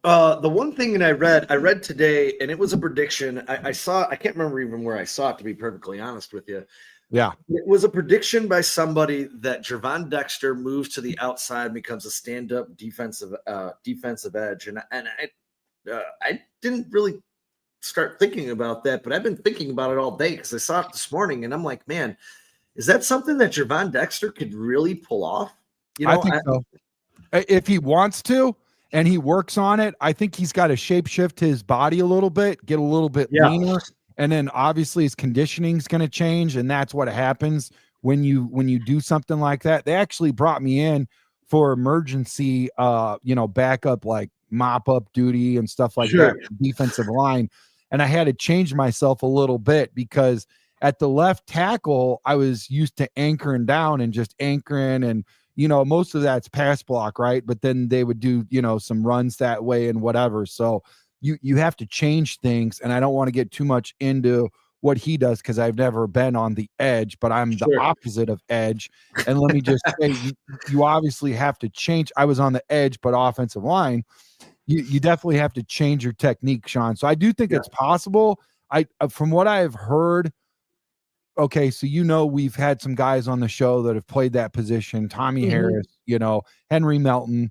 A: So. The one thing that I read today, and it was a prediction. I can't remember even where I saw it, to be perfectly honest with you.
B: Yeah.
A: It was a prediction by somebody that Gervon Dexter moves to the outside and becomes a stand-up defensive edge. And I didn't really start thinking about that, but I've been thinking about it all day because I saw it this morning, and I'm like, man, is that something that Gervon Dexter could really pull off?
B: I think so. If he wants to and he works on it, I think he's got to shape shift his body a little bit, get a little bit leaner, and then obviously his conditioning is going to change, and that's what happens when you do something like that. They actually brought me in for emergency backup, like mop up duty and stuff like that, defensive line. And I had to change myself a little bit because at the left tackle, I was used to anchoring down and just anchoring, and most of that's pass block, right? But then they would do, some runs that way and whatever. So you have to change things, and I don't want to get too much into what he does because I've never been on the edge, but I'm the opposite of edge. And let me just say, you obviously have to change. I was on the edge, but offensive line, you definitely have to change your technique, Sean. So I do think it's possible. From what I've heard, okay, so we've had some guys on the show that have played that position. Tommy Harris, Henry Melton.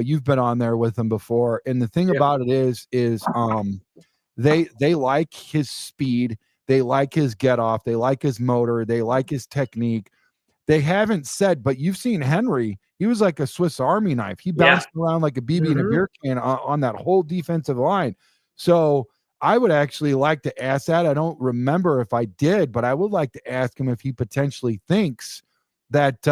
B: You've been on there with them before. And the thing about it is they like his speed, they like his get off, they like his motor, they like his technique. They haven't said, but you've seen Henry. He was like a Swiss Army knife. He bounced around like a BB in a beer can on that whole defensive line. So I would actually like to ask that. I don't remember if I did, but I would like to ask him if he potentially thinks that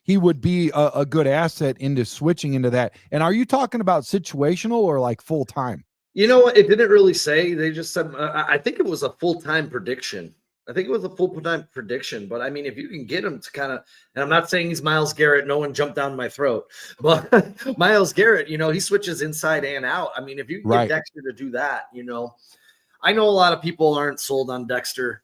B: he would be a good asset into switching into that. And are you talking about situational or like full time?
A: You know what? It didn't really say. They just said, I think it was a full-time prediction. But I mean, if you can get him to kind of, and I'm not saying he's Myles Garrett, no one jumped down my throat, but Myles Garrett, he switches inside and out. I mean, if you can get Dexter to do that, I know a lot of people aren't sold on Dexter.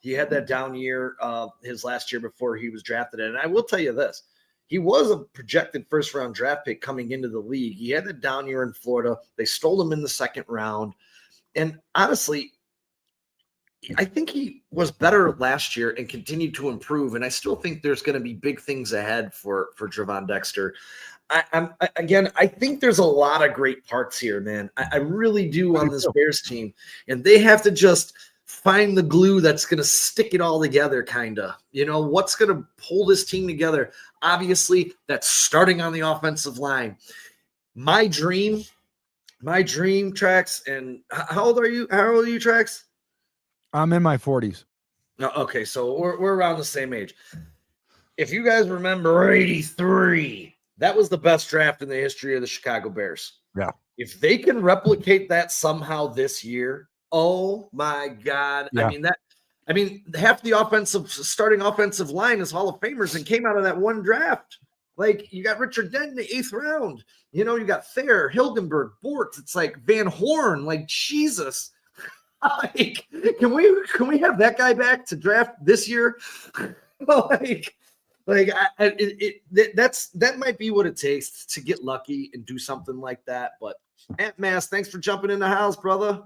A: He had that down year his last year before he was drafted. And I will tell you this, he was a projected first-round draft pick coming into the league. He had that down year in Florida. They stole him in the second round. And honestly, I think he was better last year and continued to improve. And I still think there's going to be big things ahead for Gervon Dexter. I think there's a lot of great parts here, man. I really do on this Bears team. And they have to just find the glue that's going to stick it all together, kind of. What's going to pull this team together? Obviously, that's starting on the offensive line. My dream, Trax, and how old are you? How old are you, Trax?
B: I'm in my 40s.
A: Okay, so we're around the same age. If you guys remember 83, that was the best draft in the history of the Chicago Bears.
B: Yeah.
A: If they can replicate that somehow this year, oh my God. Yeah. I mean, half the starting offensive line is Hall of Famers and came out of that one draft. Like, you got Richard Dent in the 8th round. You got Thayer, Hilgenberg, Bortz. It's like Van Horn. Like, Jesus. Like, can we have that guy back to draft this year? That might be what it takes to get lucky and do something like that. But Ant Mass, thanks for jumping in the house, brother.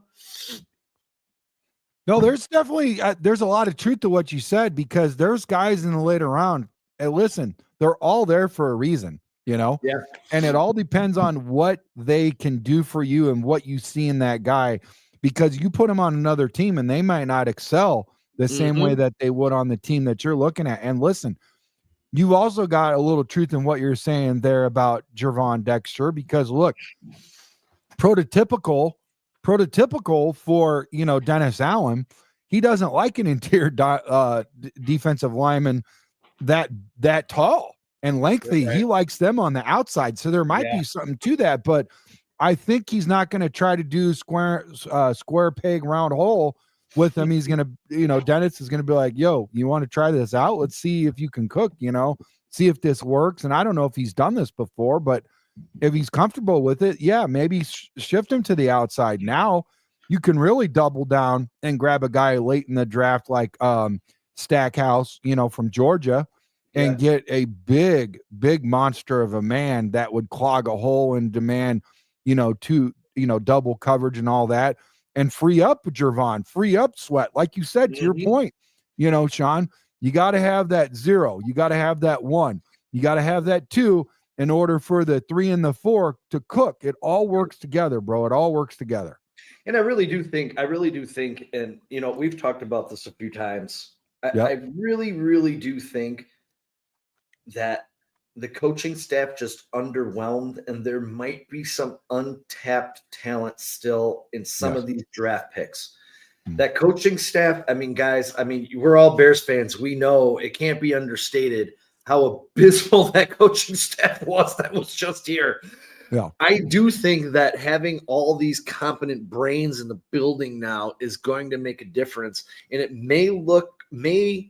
B: No, there's definitely there's a lot of truth to what you said, because there's guys in the later round. And listen, they're all there for a reason,
A: Yeah.
B: and it all depends on what they can do for you and what you see in that guy, because you put them on another team and they might not excel the same way that they would on the team that you're looking at. And listen, you've also got a little truth in what you're saying there about Gervon Dexter, because look, prototypical for, Dennis Allen, he doesn't like an interior defensive lineman that tall and lengthy. Right. He likes them on the outside. So there might be something to that, but I think he's not going to try to do square peg round hole with him. He's going to, Dennis is going to be like, yo, you want to try this out? Let's see if you can cook, see if this works. And I don't know if he's done this before, but if he's comfortable with it, maybe shift him to the outside. Now you can really double down and grab a guy late in the draft like Stackhouse, from Georgia, and get a big monster of a man that would clog a hole and demand, double coverage and all that, and free up Gervon, free up Sweat. Like you said, to your point, Sean, you got to have that 0. You got to have that 1. You got to have that 2 in order for the 3 and the 4 to cook. It all works together, bro. It all works together.
A: And I really do think, and, we've talked about this a few times. I really, really do think that the coaching staff just underwhelmed, and there might be some untapped talent still in some of these draft picks. That coaching staff, guys, we're all Bears fans. We know it can't be understated how abysmal that coaching staff was that was just here. Yeah. I do think that having all these competent brains in the building now is going to make a difference, and it may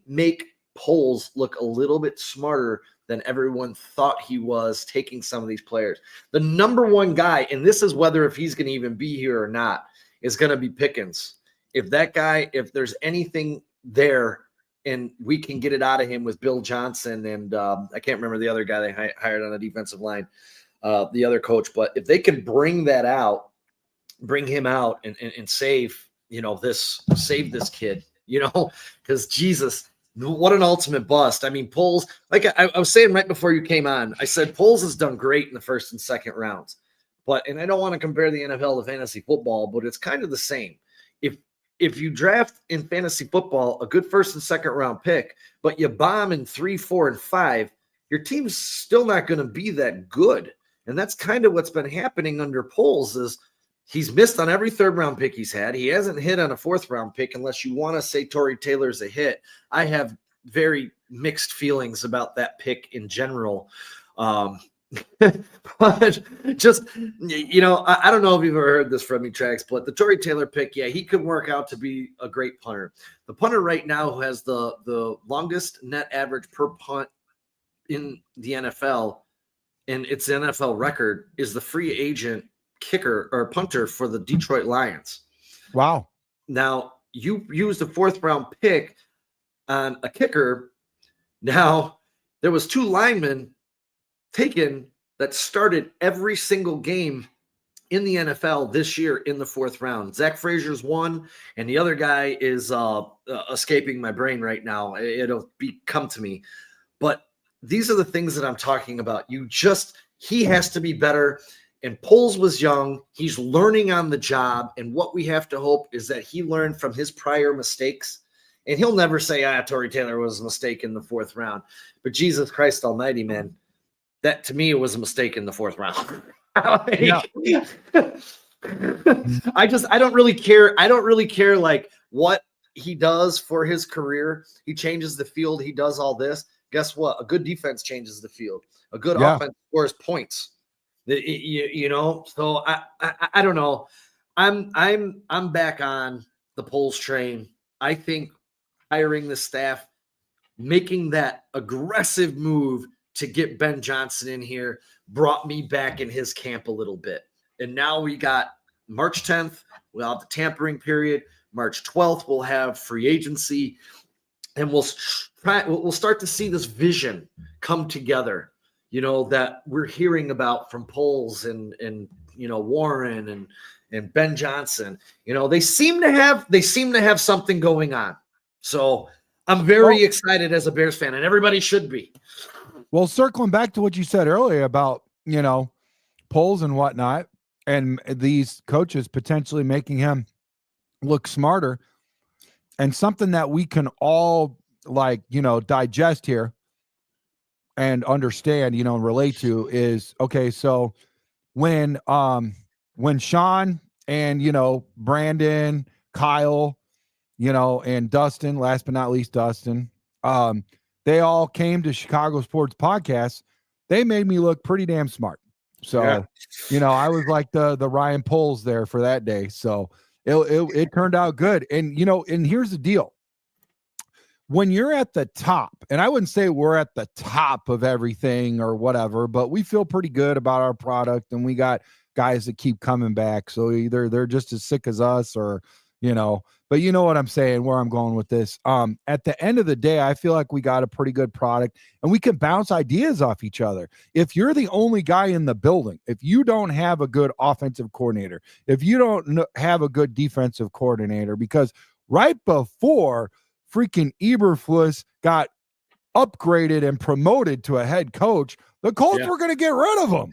A: make Poles look a little bit smarter than everyone thought he was, taking some of these players. The number one guy, and this is whether if he's going to even be here or not, is going to be Pickens. If there's anything there and we can get it out of him with Bill Johnson and I can't remember the other guy they hired on the defensive line, the other coach, but if they can bring him out and save this kid, because Jesus, what an ultimate bust. Poles, like I was saying right before you came on, I said Poles has done great in the first and second rounds, and I don't want to compare the NFL to fantasy football, but it's kind of the same. If you draft in fantasy football a good first and second round pick, but you bomb in 3, 4, and 5, your team's still not going to be that good. And that's kind of what's been happening under Poles is he's missed on every third round pick he's had. He hasn't hit on a fourth round pick unless you want to say Torrey Taylor's a hit. I have very mixed feelings about that pick in general. But just, I don't know if you've ever heard this from me, Trax, but the Torrey Taylor pick, he could work out to be a great punter. The punter right now who has the longest net average per punt in the NFL, and it's the NFL record, is the free agent kicker or punter for the Detroit Lions.
B: Wow.
A: Now, you used a fourth round pick on a kicker. Now, there was 2 linemen taken that started every single game in the NFL this year in the fourth round. Zach Frazier's one, and the other guy is escaping my brain right now. It'll come to me. But these are the things that I'm talking about. He has to be better. And Poles was young. He's learning on the job. And what we have to hope is that he learned from his prior mistakes. And he'll never say, Torrey Taylor was a mistake in the fourth round. But Jesus Christ almighty, man, that to me it was a mistake in the fourth round. I don't really care. I don't really care like what he does for his career. He changes the field. He does all this. Guess what? A good defense changes the field. A good offense scores points. So I don't know. I'm back on the Poles train. I think hiring the staff, making that aggressive move to get Ben Johnson in here brought me back in his camp a little bit. And now we got March 10th. We'll have the tampering period. March 12th, we'll have free agency. And we'll start to see this vision come together, that we're hearing about from Poles and Warren and Ben Johnson. They seem to have something going on. So I'm very excited as a Bears fan, and everybody should be.
B: Well, circling back to what you said earlier about, polls and whatnot, and these coaches potentially making him look smarter, and something that we can all digest here and understand, and relate to is, okay, so when Sean and, Brandon, Kyle, and Dustin, last but not least, Dustin, they all came to Chicago Sports Podcast, they made me look pretty damn smart. So, I was like the Ryan Poles there for that day. So it turned out good. And, and here's the deal. When you're at the top, and I wouldn't say we're at the top of everything or whatever, but we feel pretty good about our product, and we got guys that keep coming back. So either they're just as sick as us or, but you know what I'm saying, where I'm going with this. At the end of the day, I feel like we got a pretty good product, and we can bounce ideas off each other. If you're the only guy in the building, if you don't have a good offensive coordinator, if you don't have a good defensive coordinator, because right before freaking Eberflus got upgraded and promoted to a head coach, the Colts were going to get rid of him.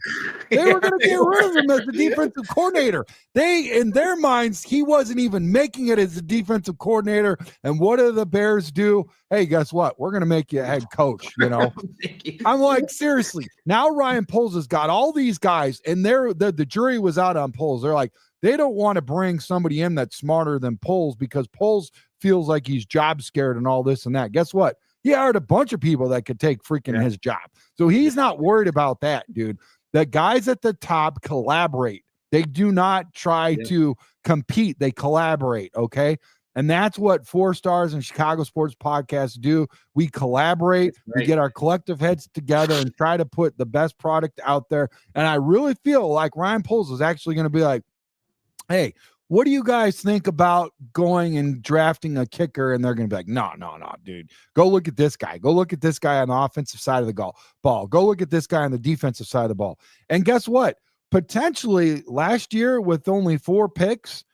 B: They were going to get rid of him as the defensive coordinator. In their minds, he wasn't even making it as a defensive coordinator. And what do the Bears do? Hey, guess what? We're going to make you a head coach, I'm like, seriously. Now Ryan Poles has got all these guys, and the jury was out on Poles. They're like, they don't want to bring somebody in that's smarter than Poles, because Poles feels like he's job scared and all this and that. Guess what? He hired a bunch of people that could take freaking his job. So he's not worried about that, dude. The guys at the top collaborate. They do not try to compete. They collaborate, okay? And that's what 4 Stars and Chicago Sports Podcast do. We collaborate. We get our collective heads together and try to put the best product out there. And I really feel like Ryan Poles is actually going to be like, hey, what do you guys think about going and drafting a kicker? And they're going to be like, no, dude. Go look at this guy. Go look at this guy on the offensive side of the ball. Go look at this guy on the defensive side of the ball. And guess what? Potentially last year with only 4 picks,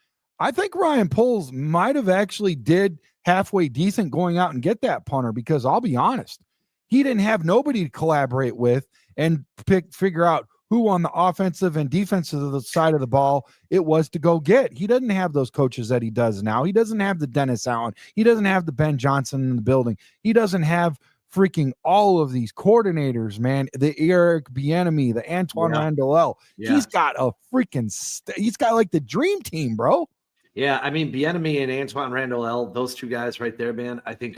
B: I think Ryan Poles might have actually did halfway decent going out and get that punter, because I'll be honest, he didn't have nobody to collaborate with and figure out who on the offensive and defensive side of the ball it was to go get. He doesn't have those coaches that he does now. He doesn't have the Dennis Allen. He doesn't have the Ben Johnson in the building. He doesn't have freaking all of these coordinators, man. The Eric Bieniemy, the Antoine Randall. He's got a freaking he's got like the dream team, bro.
A: Yeah, I mean, Bieniemy and Antoine Randall, those two guys right there, man, I think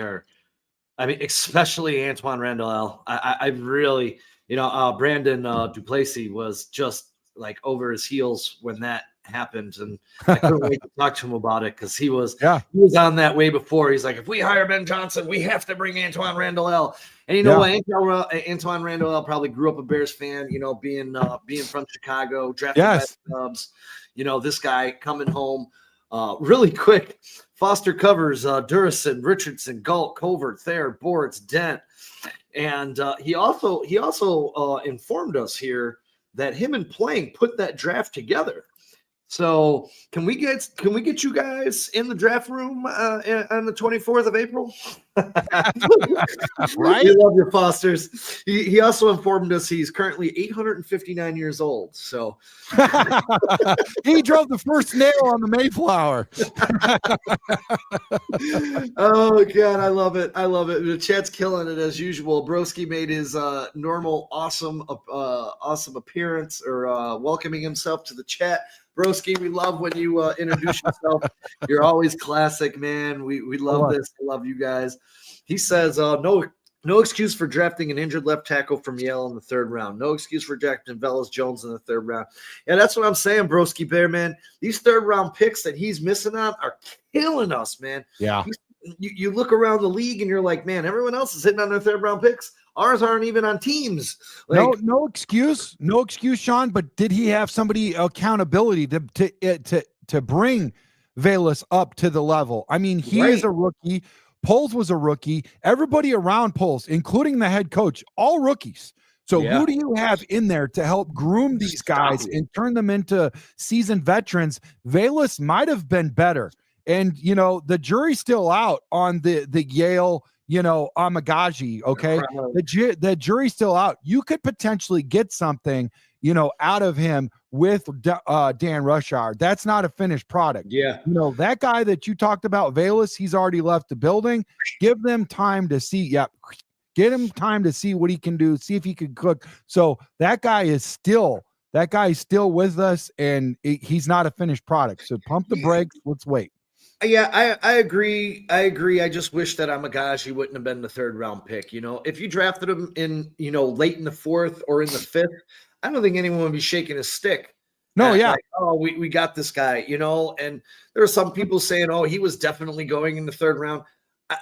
A: especially Antoine Randall. I really, Brandon Duplessis was just like over his heels when that happened, and I couldn't wait to talk to him about it, because he was on that way before. He's like, if we hire Ben Johnson, we have to bring Antoine Randall. And you know what? Antoine Randall probably grew up a Bears fan, being from Chicago, drafted by the Cubs. This guy coming home really quick. Foster covers Durison, Richardson, Galt, Covert, Thayer, Boards, Dent. And he also informed us here that him and Plank put that draft together. So can we get you guys in the draft room on the 24th of April? Right? We love your Fosters. He also informed us he's currently 859 years old. So
B: he drove the first nail on the Mayflower.
A: Oh God, I love it. The chat's killing it as usual. Broski made his normal awesome appearance, or welcoming himself to the chat. Broski, we love when you introduce yourself. You're always classic, man. We love this. I love you guys. He says, no excuse for drafting an injured left tackle from Yale in the 3rd round. No excuse for drafting Velus Jones in the 3rd round. Yeah, that's what I'm saying, Broski Bear, man. These 3rd round picks that he's missing on are killing us, man.
B: Yeah.
A: You look around the league and you're like, man, everyone else is hitting on their 3rd round picks. Ours aren't even on teams.
B: No excuse, Sean. But did he have somebody accountability to bring Velus up to the level? I mean, he is a rookie. Poles was a rookie. Everybody around Poles, including the head coach, all rookies. So who do you have in there to help groom these guys and turn them into seasoned veterans? Velus might have been better. And, the jury's still out on the Yale Amagaji, okay? The jury's still out. You could potentially get something, out of him with Dan Rushhour. That's not a finished product.
A: Yeah.
B: That guy that you talked about, Velas, he's already left the building. Give them time to see. Yep. Get him time to see what he can do, see if he can cook. So that guy is still with us, and he's not a finished product. So pump the brakes. Let's wait.
A: Yeah, I agree. I just wish that Amagashi wouldn't have been the 3rd round pick. If you drafted him in, late in the 4th or in the 5th, I don't think anyone would be shaking his stick.
B: No, yeah.
A: Like, oh, we got this guy, and there are some people saying, oh, he was definitely going in the 3rd round.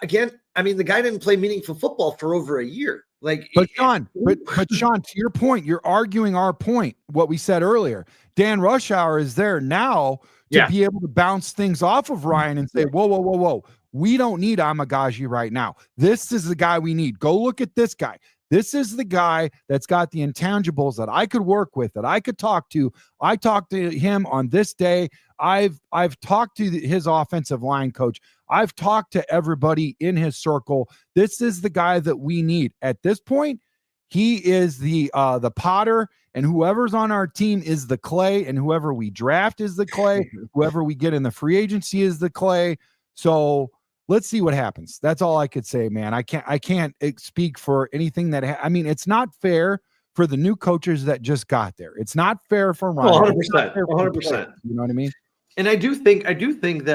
A: Again, I mean, the guy didn't play meaningful football for over a year.
B: But Sean, to your point, you're arguing our point, what we said earlier. Dan Rushhour is there now to be able to bounce things off of Ryan and say, whoa. We don't need Amagaji right now. This is the guy we need. Go look at this guy. This is the guy that's got the intangibles that I could work with, that I could talk to. I talked to him on this day. I've talked to his offensive line coach. I've talked to everybody in his circle. This is the guy that we need. At this point, he is the potter, and whoever's on our team is the clay, and whoever we draft is the clay. Whoever we get in the free agency is the clay. So let's see what happens. That's all I could say, man. I can't speak for anything that it's not fair for the new coaches that just got there. It's not fair for Ryan.
A: 100%. 100%.
B: You know what I mean?
A: And I do think that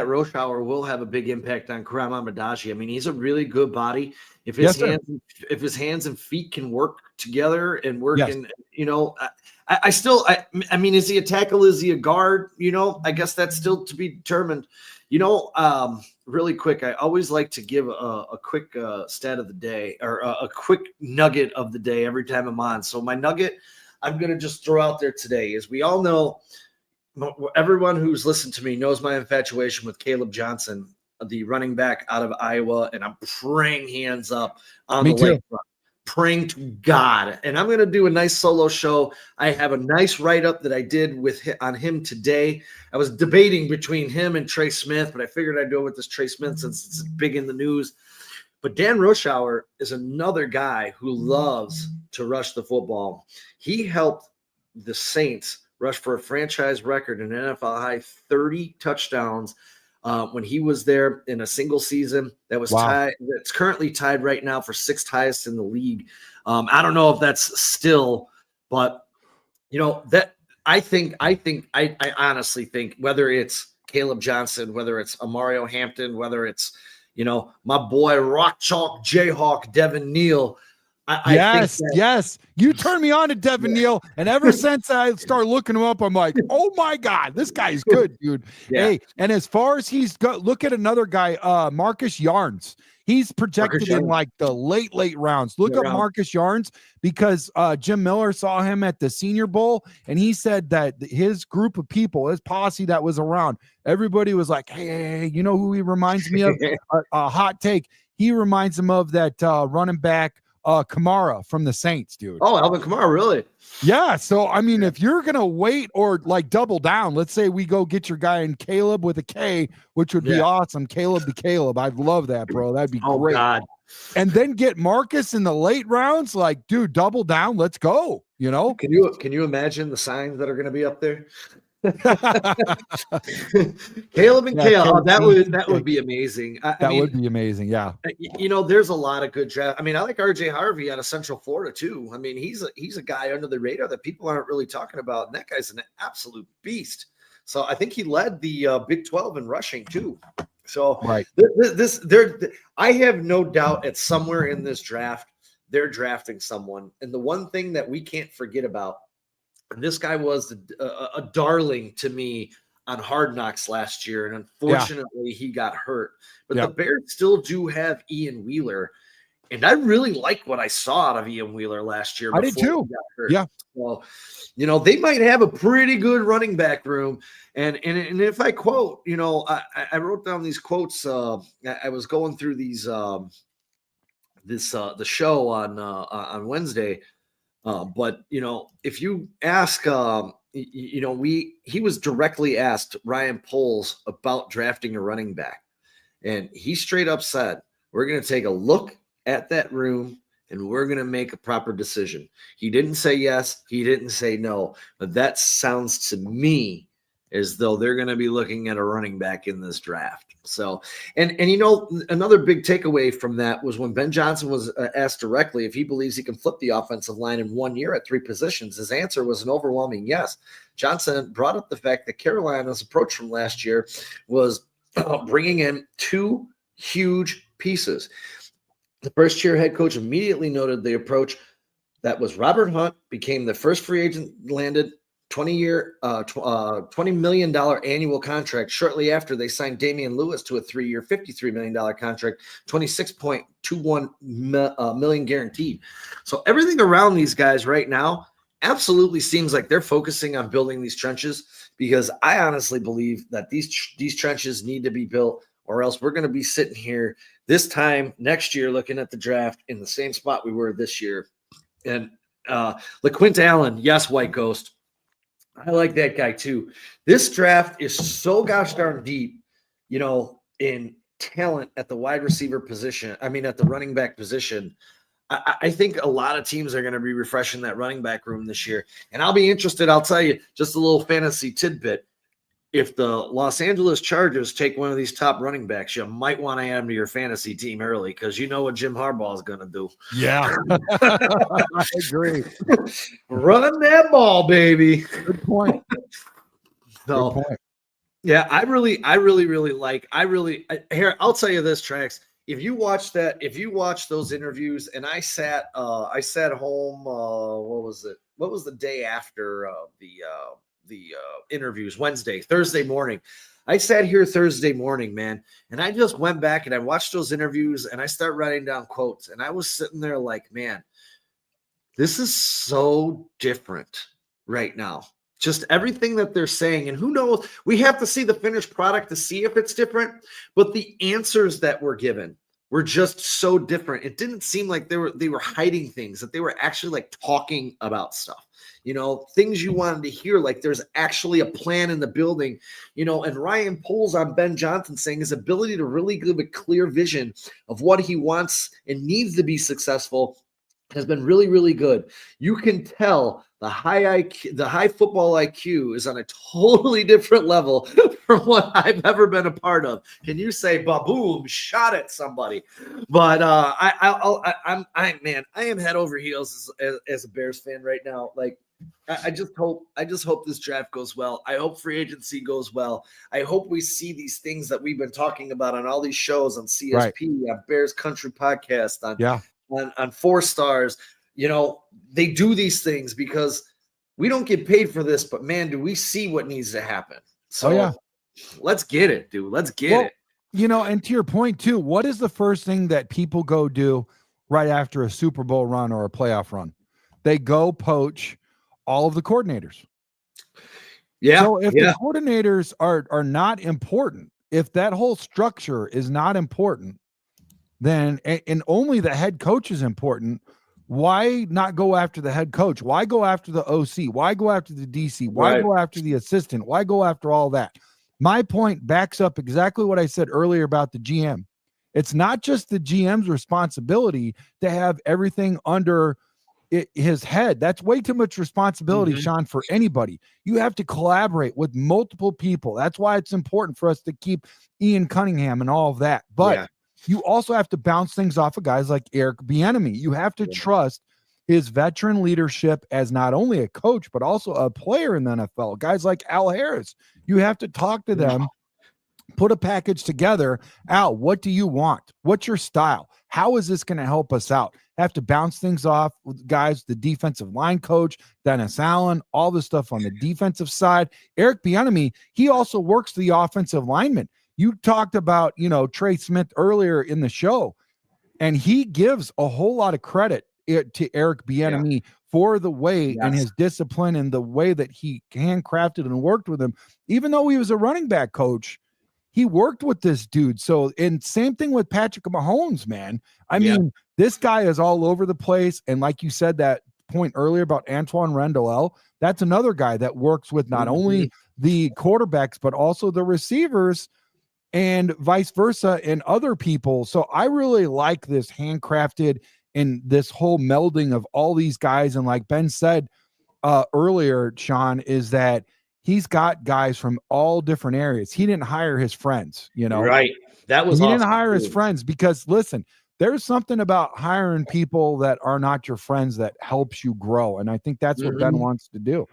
A: Rushhour will have a big impact on Karam Amagashi. I mean, he's a really good body. If his hands and feet can work together and work in, I mean, is he a tackle? Is he a guard? I guess that's still to be determined. Really quick, I always like to give a quick stat of the day, or a quick nugget of the day every time I'm on. So my nugget I'm going to just throw out there today is, we all know, everyone who's listened to me knows my infatuation with Caleb Johnson, the running back out of Iowa, and I'm praying hands up on the lakefront, praying to God. And I'm going to do a nice solo show. I have a nice write-up that I did on him today. I was debating between him and Trey Smith, but I figured I'd go with this Trey Smith since it's big in the news. But Dan Rushhour is another guy who loves to rush the football. He helped the Saints rush for a franchise record, an NFL high 30 touchdowns when he was there in a single season. That was tied. That's currently tied right now for 6th highest in the league. I don't know if that's still, but that I honestly think, whether it's Caleb Johnson, whether it's Amario Hampton, whether it's my boy Rock Chalk Jayhawk Devin Neal.
B: Yes. You turned me on to Devin Neal, and ever since I started looking him up, I'm like, oh my God, this guy's good, dude. Yeah. Hey, and as far as look at another guy, Marcus Yarns. He's projected in like the late rounds. Look up Marcus Yarns, because Jim Miller saw him at the Senior Bowl, and he said that his group of people, his posse that was around, everybody was like, hey, you know who he reminds me of? A hot take. He reminds him of that running back, Kamara from the Saints, dude.
A: Oh, Alvin Kamara, really?
B: Yeah. So, I mean, if you're going to wait or like double down, let's say we go get your guy in Caleb with a K, which would be awesome. Caleb to Caleb. I'd love that, bro. That'd be great. God. And then get Marcus in the late rounds. Like, dude, double down. Let's go. Can
A: you imagine the signs that are going to be up there? Caleb and Kale. Oh, that would be amazing.
B: That would be amazing. Yeah.
A: There's a lot of good draft. I mean, I like RJ Harvey out of Central Florida too. I mean, he's a guy under the radar that people aren't really talking about. And that guy's an absolute beast. So I think he led the Big 12 in rushing too. So I have no doubt at somewhere in this draft, they're drafting someone. And the one thing that we can't forget about, and this guy was a darling to me on Hard Knocks last year, and unfortunately he got hurt. But the Bears still do have Ian Wheeler, and I really like what I saw out of Ian Wheeler last year.
B: I did too. Yeah.
A: Well, they might have a pretty good running back room. And if I quote, I wrote down these quotes. I was going through these the show on Wednesday. But if you ask, he was directly asked, Ryan Poles, about drafting a running back, and he straight up said, we're going to take a look at that room and we're going to make a proper decision. He didn't say yes. He didn't say no. But that sounds to me as though they're going to be looking at a running back in this draft. So, and another big takeaway from that was when Ben Johnson was asked directly if he believes he can flip the offensive line in 1 year at 3 positions. His answer was an overwhelming yes. Johnson brought up the fact that Carolina's approach from last year was bringing in 2 huge pieces. The first-year head coach immediately noted the approach that was Robert Hunt became the first free agent landed $20 million annual contract shortly after they signed Damian Lewis to a 3-year, $53 million contract, $26.21 million guaranteed. So everything around these guys right now absolutely seems like they're focusing on building these trenches, because I honestly believe that these trenches need to be built, or else we're going to be sitting here this time next year looking at the draft in the same spot we were this year. And LaQuint Allen, yes, White Ghost. I like that guy too. This draft is so gosh darn deep, in talent at the wide receiver position. I mean, at the running back position. I think a lot of teams are going to be refreshing that running back room this year. And I'll be interested. I'll tell you just a little fantasy tidbit. If the Los Angeles Chargers take one of these top running backs, you might want to add them to your fantasy team early, because you know what Jim Harbaugh is going to do.
B: Yeah, I agree.
A: Run that ball, baby.
B: Good point.
A: So,
B: Good point.
A: Yeah, I really like. Here, I'll tell you this, Trax. If you watch those interviews, and I sat home. What was it? What was the day after the interviews? Thursday morning. I sat here Thursday morning, man, and I just went back and I watched those interviews and I start writing down quotes, and I was sitting there like, man, this is so different right now. Just everything that they're saying, and who knows, we have to see the finished product to see if it's different, but the answers that were given were just so different. It didn't seem like they were hiding things, that they were actually like talking about stuff, things you wanted to hear, like there's actually a plan in the building, and Ryan pulls on Ben Johnson saying his ability to really give a clear vision of what he wants and needs to be successful has been really, really good. You can tell the high football IQ is on a totally different level from what I've ever been a part of. Can you say ba-boom, shot at somebody? But I am head over heels as a Bears fan right now. Like, I just hope this draft goes well. I hope free agency goes well. I hope we see these things that we've been talking about on all these shows on CSP, right, on Bears Country Podcast, on 4 Stars. They do these things because we don't get paid for this, but man, do we see what needs to happen. So let's get it, dude. Let's get it.
B: And to your point too, what is the first thing that people go do right after a Super Bowl run or a playoff run? They go poach all of the coordinators. Yeah. So if the coordinators are not important, if that whole structure is not important, then and only the head coach is important, why not go after the head coach? Why go after the OC? Why go after the DC? Why go after the assistant? Why go after all that? My point backs up exactly what I said earlier about the GM. It's not just the GM's responsibility to have everything under his head. That's way too much responsibility, Sean, for anybody. You have to collaborate with multiple people. That's why it's important for us to keep Ian Cunningham and all of that. But you also have to bounce things off of guys like Eric Bieniemy. You have to trust his veteran leadership as not only a coach, but also a player in the NFL. Guys like Al Harris, you have to talk to them, put a package together. Al, what do you want? What's your style? How is this going to help us out? Have to bounce things off with guys, the defensive line coach, Dennis Allen, all the stuff on the defensive side. Eric Bieniemy, he also works the offensive lineman. You talked about, Trey Smith earlier in the show, and he gives a whole lot of credit to Eric Bieniemy for the way and his discipline and the way that he handcrafted and worked with him. Even though he was a running back coach, he worked with this dude. So, and same thing with Patrick Mahomes, man. I mean, this guy is all over the place. And like you said, that point earlier about Antoine Randall, that's another guy that works with not only the quarterbacks, but also the receivers. and vice versa, and other people. So I really like this handcrafted and this whole melding of all these guys. And like Ben said earlier, Sean, is that he's got guys from all different areas. He didn't hire his friends,
A: Right. That was
B: he
A: awesome.
B: didn't hire his friends, because listen, there's something about hiring people that are not your friends that helps you grow. And I think that's what Ben wants to do.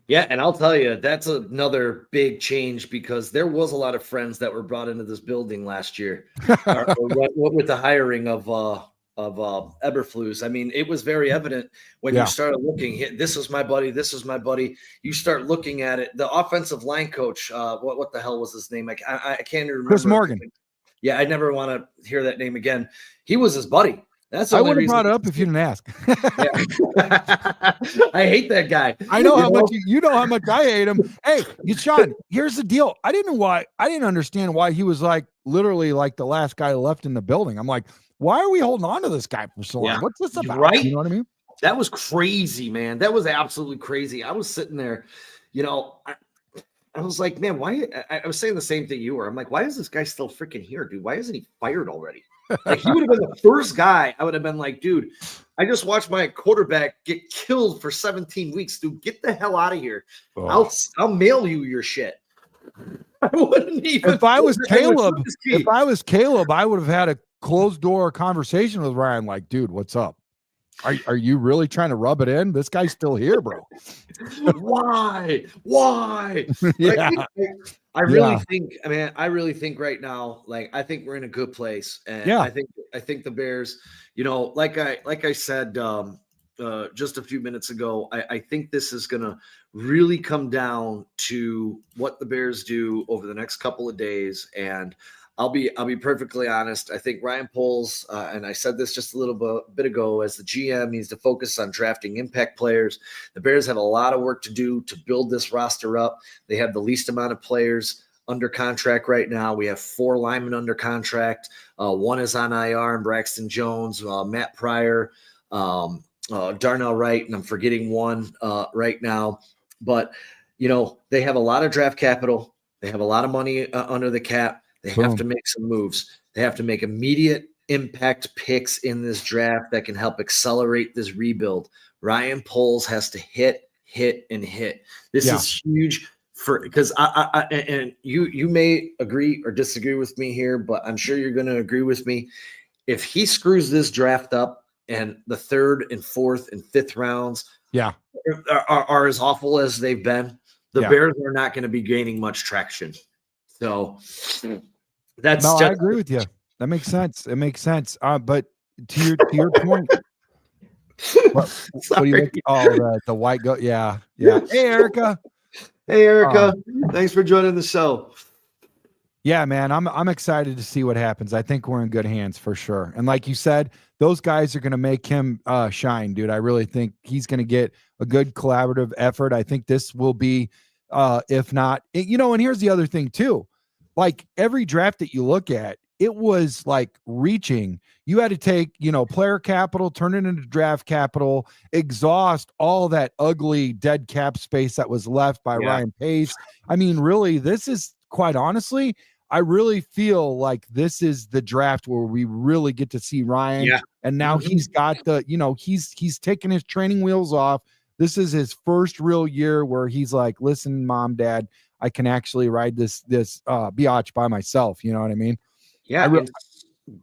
A: Yeah, and I'll tell you, that's another big change, because there was a lot of friends that were brought into this building last year with the hiring of Eberflus. I mean, it was very evident when you started looking. This is my buddy. This is my buddy. You start looking at it. The offensive line coach, what the hell was his name? I can't even remember.
B: Chris Morgan.
A: Yeah, I never want to hear that name again. He was his buddy. That's the
B: I
A: only
B: would have
A: reason
B: brought it up if you didn't ask.
A: I hate that guy.
B: I know how much you know how much I hate him. Hey, Sean, here's the deal. I didn't understand why he was like literally like the last guy left in the building. I'm like, why are we holding on to this guy for so long? What's this about?
A: Right?
B: You know what I mean?
A: That was crazy, man. That was absolutely crazy. I was sitting there, I was like, man, why? I was saying the same thing you were. I'm like, why is this guy still freaking here, dude? Why isn't he fired already? Like, he would have been the first guy. I would have been like, dude, I just watched my quarterback get killed for 17 weeks. Dude, get the hell out of here. Oh. I'll mail you your shit. I wouldn't even.
B: If I was Caleb, I would have had a closed door conversation with Ryan. Like, dude, what's up? Are you really trying to rub it in? This guy's still here, bro.
A: Why?
B: Yeah.
A: I really think right now, like, I think we're in a good place. And I think the Bears, like I said just a few minutes ago, I think this is gonna really come down to what the Bears do over the next couple of days. And I'll be perfectly honest. I think Ryan Poles, and I said this just a little bit ago, as the GM, needs to focus on drafting impact players. The Bears have a lot of work to do to build this roster up. They have the least amount of players under contract right now. We have 4 linemen under contract. One is on IR, and Braxton Jones, Matt Pryor, Darnell Wright, and I'm forgetting one right now. But, they have a lot of draft capital. They have a lot of money under the cap. They have to make some moves. They have to make immediate impact picks in this draft that can help accelerate this rebuild. Ryan Poles has to hit. This is huge because and you may agree or disagree with me here, but I'm sure you're going to agree with me. If he screws this draft up and the 3rd and 4th and 5th rounds are as awful as they've been, the Bears are not going to be gaining much traction. So I
B: agree with you. That makes sense. It makes sense. But to your point, what do you think? Oh, the white goat. Yeah. Hey, Erica.
A: Thanks for joining the show.
B: Yeah, man, I'm excited to see what happens. I think we're in good hands for sure. And like you said, those guys are going to make him shine, dude. I really think he's going to get a good collaborative effort. I think this will be, if not, and here's the other thing too. Like, every draft that you look at, it was like reaching. You had to take, player capital, turn it into draft capital, exhaust all that ugly dead cap space that was left by Ryan Pace. I mean, really, this is, quite honestly, I really feel like this is the draft where we really get to see Ryan. Yeah. And now he's got the, he's taking his training wheels off. This is his first real year where he's like, listen, mom, dad, I can actually ride this biatch by myself. You know what I mean?
A: Yeah.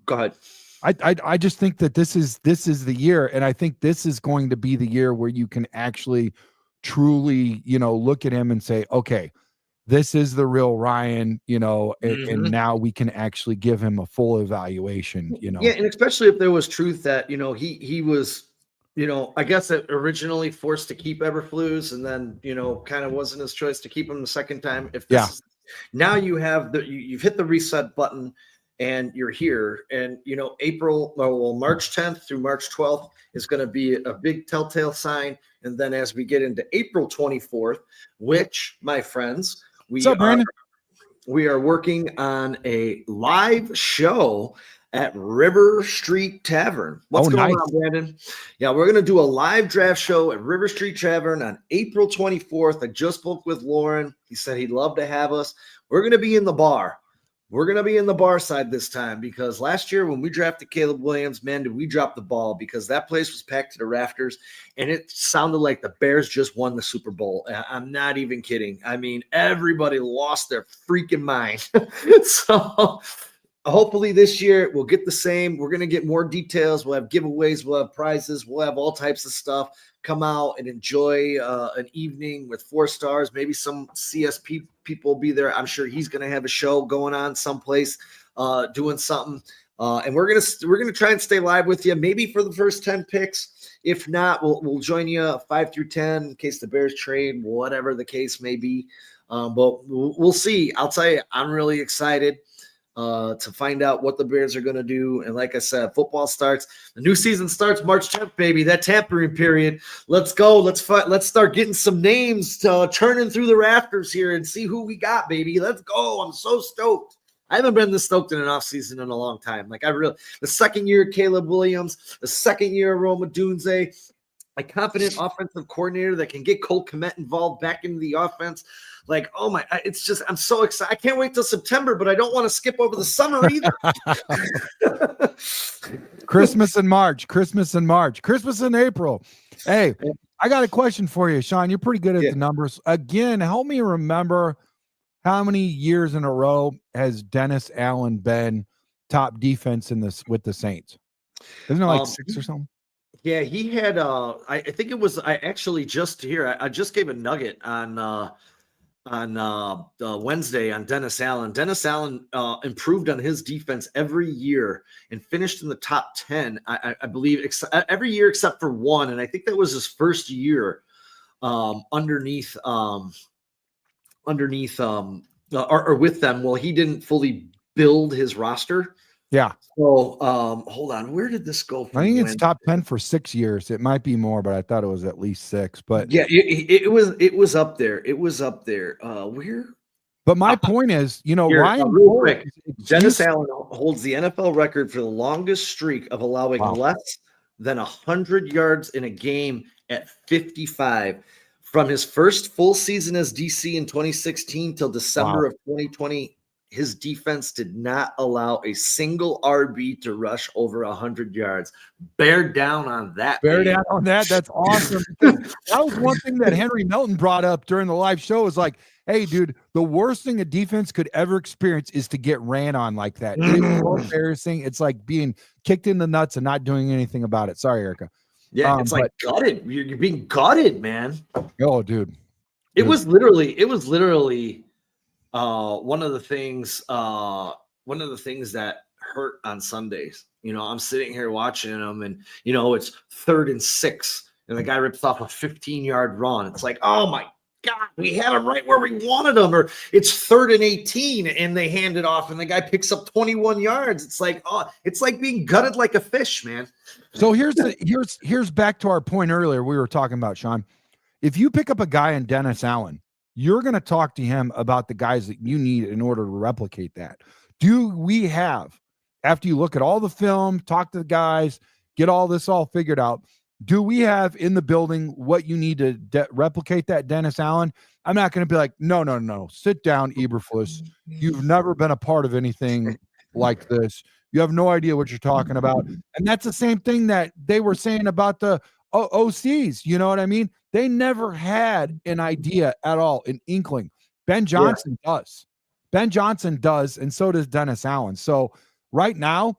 A: Go ahead.
B: I just think that this is the year. And I think this is going to be the year where you can actually truly, look at him and say, okay, this is the real Ryan, and now we can actually give him a full evaluation, Yeah.
A: And especially if there was truth that, he was, I guess that originally forced to keep Eberflus, and then, kind of wasn't his choice to keep him the second time. If this now you have you've hit the reset button and you're here, and, March 10th through March 12th is going to be a big telltale sign. And then as we get into April 24th, which, my friends, we are working on a live show at River Street Tavern. What's going on, Brandon? Yeah, we're going to do a live draft show at River Street Tavern on April 24th. I just spoke with Lauren. He said he'd love to have us. We're going to be in the bar. we're going to be in the bar side this time, because last year when we drafted Caleb Williams, man, did we drop the ball, because that place was packed to the rafters and it sounded like the Bears just won the Super Bowl. I'm not even kidding. I mean, everybody lost their freaking mind. So hopefully this year we'll get the same. We're going to get more details. We'll have giveaways. We'll have prizes. We'll have all types of stuff. Come out and enjoy an evening with 4 stars. Maybe some CSP people will be there. I'm sure he's going to have a show going on someplace, doing something. And we're gonna try and stay live with you, maybe for the first 10 picks. If not, we'll join you 5 through 10 in case the Bears trade, whatever the case may be. But we'll see. I'll tell you, I'm really excited to find out what the Bears are going to do. And like I said, football starts. The new season starts March 10th, baby. That tampering period. Let's go. Let's start getting some names churning through the rafters here and see who we got, baby. Let's go. I'm so stoked. I haven't been this stoked in an offseason in a long time. Like, the second year of Caleb Williams, the second year of Roma Dunze, a confident offensive coordinator that can get Cole Kmet involved back into the offense. Like, oh my, it's just, I'm so excited. I can't wait till September, but I don't want to skip over the summer either.
B: Christmas in April. Hey, I got a question for you, Sean. You're pretty good at the numbers. Again, help me remember, how many years in a row has Dennis Allen been top defense with the Saints? Isn't it like 6 or something?
A: Yeah, he had. I think it was. I actually just here. I just gave a nugget on Wednesday on Dennis Allen. Dennis Allen improved on his defense every year and finished in the top 10. I believe every year except for one, and I think that was his first year underneath or with them. Well, he didn't fully build his roster.
B: Yeah.
A: So hold on. Where did this go from?
B: I think it's top 10 for 6 years. It might be more, but I thought it was at least 6. But
A: yeah, it was up there. It was up there. Where?
B: But my point is, Ryan
A: real quick, Dennis Allen holds the NFL record for the longest streak of allowing less than 100 yards in a game at 55. From his first full season as DC in 2016 till December of 2020, his defense did not allow a single RB to rush over 100 yards. Bear down on that.
B: Down on that. That's awesome. That was one thing that Henry Melton brought up during the live show. Was like, hey, dude, the worst thing a defense could ever experience is to get ran on like that. It's so embarrassing. It's like being kicked in the nuts and not doing anything about it. Sorry, Erica.
A: Yeah, it's like gutted. You're being gutted, man.
B: Oh, dude.
A: It was literally one of the things that hurt on Sundays. I'm sitting here watching them, and it's 3rd and 6, and the guy rips off a 15-yard run. It's like, oh my God, we had him right where we wanted him. Or it's 3rd and 18, and they hand it off, and the guy picks up 21 yards. It's like, it's like being gutted like a fish, man.
B: So here's back to our point earlier we were talking about, Sean. If you pick up a guy in Dennis Allen, you're going to talk to him about the guys that you need in order to replicate that. Do we have, after you look at all the film, talk to the guys, get all this all figured out, do we have in the building what you need to replicate that Dennis Allen? I'm not going to be like, no. Sit down, Eberflus. You've never been a part of anything like this. You have no idea what you're talking about. And that's the same thing that they were saying about the OCs. You know what I mean? They never had an idea at all, an inkling. Ben Johnson does. Ben Johnson does, and so does Dennis Allen. So right now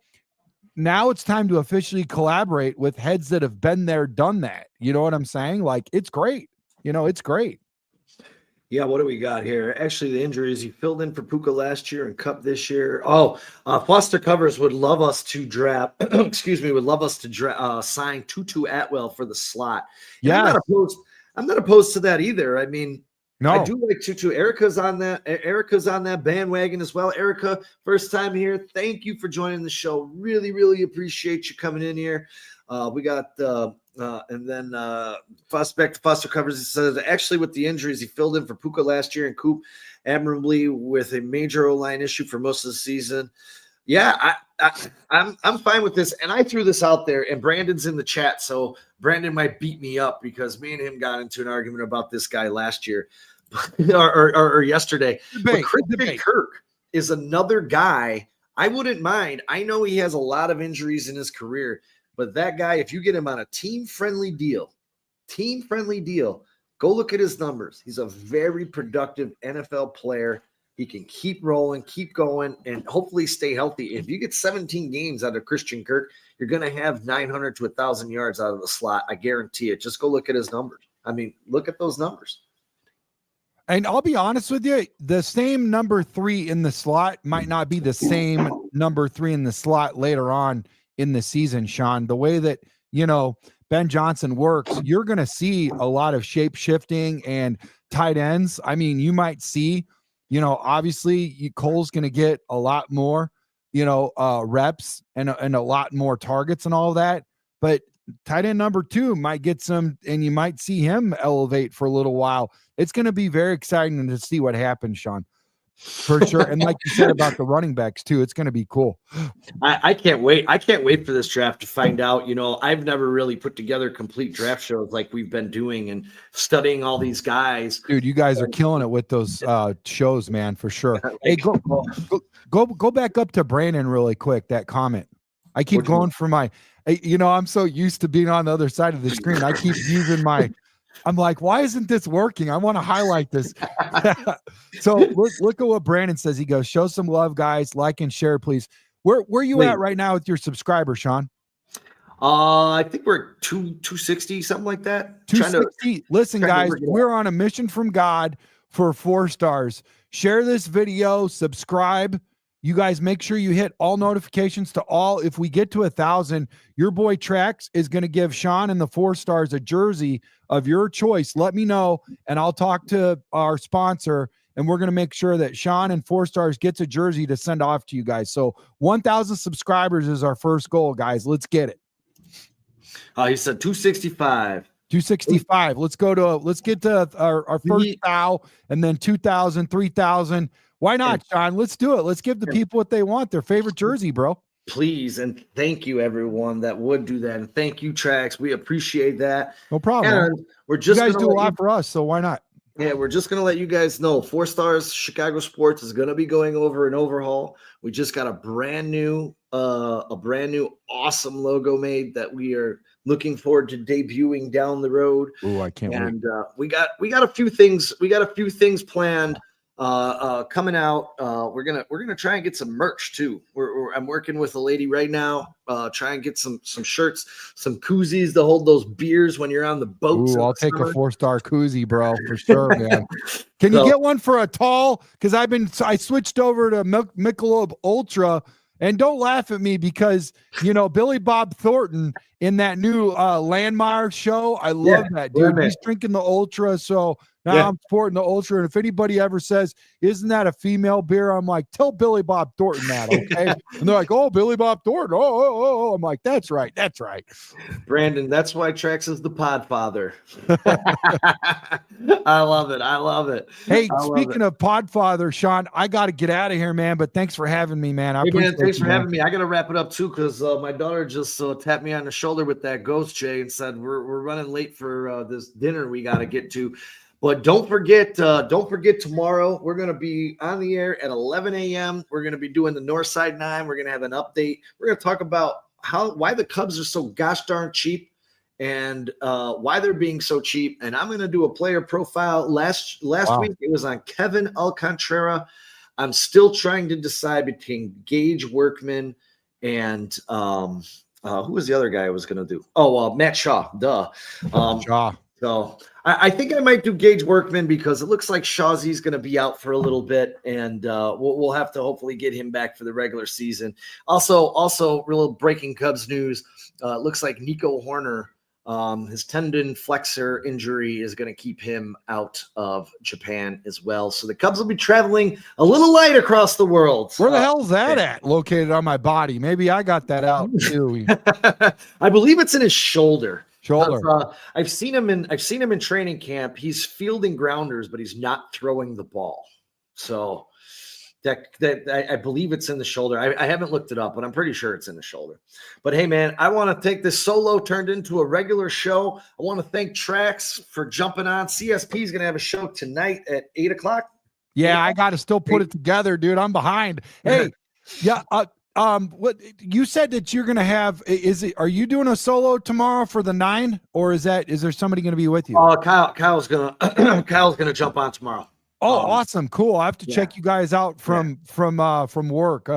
B: it's time to officially collaborate with heads that have been there, done that. You know what I'm saying? Like, it's great. It's great.
A: Yeah, what do we got here? Actually, the injuries, he filled in for Puka last year and Cup this year. Foster Covers would love us to draft, sign Tutu Atwell for the slot. Yeah. I'm not opposed to that either. I mean, no. I do like Tutu. Erica's on that bandwagon as well. Erica, first time here. Thank you for joining the show. Really, really appreciate you coming in here. We got and then back to Foster Covers. He says, actually, with the injuries, he filled in for Puka last year and Coop admirably with a major O-line issue for most of the season. Yeah, I'm fine with this. And I threw this out there, and Brandon's in the chat, so Brandon might beat me up because me and him got into an argument about this guy last year or yesterday. But Christian Kirk is another guy I wouldn't mind. I know he has a lot of injuries in his career, but that guy, if you get him on a team-friendly deal, go look at his numbers. He's a very productive NFL player. He can keep rolling, keep going, and hopefully stay healthy. If you get 17 games out of Christian Kirk, you're going to have 900 to 1,000 yards out of the slot. I guarantee it. Just go look at his numbers. I mean, look at those numbers.
B: And I'll be honest with you, the same number 3 in the slot might not be the same number 3 in the slot later on in the season, Sean. The way that, Ben Johnson works, you're going to see a lot of shape shifting and tight ends. I mean, you might see, obviously Cole's going to get a lot more, reps and a lot more targets and all that. But tight end number 2 might get some, and you might see him elevate for a little while. It's going to be very exciting to see what happens, Sean, for sure. And like you said about the running backs too, it's going to be cool.
A: I can't wait. I can't wait for this draft to find out. I've never really put together complete draft shows like we've been doing and studying all these guys.
B: Dude, you guys are killing it with those shows, man, for sure. Hey, go back up to Brandon really quick, that comment. I keep going for my, I'm so used to being on the other side of the screen. I keep using I'm like, why isn't this working? I want to highlight this. So look at what Brandon says. He goes, show some love, guys. Like and share, please. Where you at right now with your subscribers, Sean?
A: I think we're 260, something like that.
B: 260. Listen, guys, we're on a mission from God for 4 stars. Share this video, subscribe. You guys make sure you hit all notifications to all. If we get to 1,000, your boy Trax is going to give Sean and the 4 stars a jersey of your choice. Let me know, and I'll talk to our sponsor, and we're going to make sure that Sean and 4 stars gets a jersey to send off to you guys. So 1,000 subscribers is our first goal, guys. Let's get it.
A: He said 265.
B: 265. Let's get to our first thou, and then 2,000, 3,000. Why not, Sean? Let's do it. Let's give the people what they want, their favorite jersey, bro.
A: Please, and thank you, everyone that would do that. And thank you, Trax. We appreciate that.
B: No problem.
A: And we're just
B: you guys do a lot for us, so why not?
A: Yeah, we're just going to let you guys know 4 Stars Chicago Sports is going to be going over an overhaul. We just got a brand new awesome logo made that we are looking forward to debuting down the road.
B: Oh, I can't wait.
A: And we got a few things planned coming out. We're gonna try and get some merch too. I'm working with a lady right now, try and get some shirts, some koozies to hold those beers when you're on the boats.
B: Ooh, I'll take a 4-star koozie, bro, for sure, man. Can you get one for a tall? Because I switched over to Michelob Ultra. And don't laugh at me because, Billy Bob Thornton in that new Landmark show, I love that, dude. He's drinking the Ultra, so now I'm supporting the Ultra. And if anybody ever says, isn't that a female beer? I'm like, tell Billy Bob Thornton that, okay? And they're like, oh, Billy Bob Thornton. Oh. I'm like, that's right.
A: Brandon, that's why Trax is the Podfather. I love it.
B: Hey, speaking of Podfather, Sean, I got to get out of here, man, but thanks for having me, man.
A: Thanks for having me. I got to wrap it up, too, because my daughter just tapped me on the shoulder with that ghost, Jay, and said, we're running late for this dinner we got to get to. But don't forget tomorrow, we're going to be on the air at 11 a.m. We're going to be doing the Northside 9. We're going to have an update. We're going to talk about why the Cubs are so gosh darn cheap and why they're being so cheap. And I'm going to do a player profile. Last week, it was on Kevin Alcantara. I'm still trying to decide between Gage Workman and who was the other guy I was going to do? Matt Shaw. Duh.
B: Shaw.
A: So I think I might do Gage Workman because it looks like Shawzy's going to be out for a little bit, and we'll have to hopefully get him back for the regular season. Also, real breaking Cubs news. It looks like Nico Horner, his tendon flexor injury is going to keep him out of Japan as well. So the Cubs will be traveling a little light across the world.
B: Where the hell is that at? Located on my body. Maybe I got that out too.
A: I believe it's in his shoulder. I've seen him in training camp. He's fielding grounders, but he's not throwing the ball. So that I believe it's in the shoulder. I haven't looked it up, but I'm pretty sure it's in the shoulder. But hey, man, I want to take this solo turned into a regular show. I want to thank Trax for jumping on. CSP is going to have a show tonight at 8:00.
B: Yeah, I got to still put it together, dude. I'm behind. Hey, yeah. What you said that you're gonna have? Are you doing a solo tomorrow for the 9, or is there somebody gonna be with you?
A: Kyle's gonna jump on tomorrow.
B: Oh, awesome, cool. I have to check you guys out from work.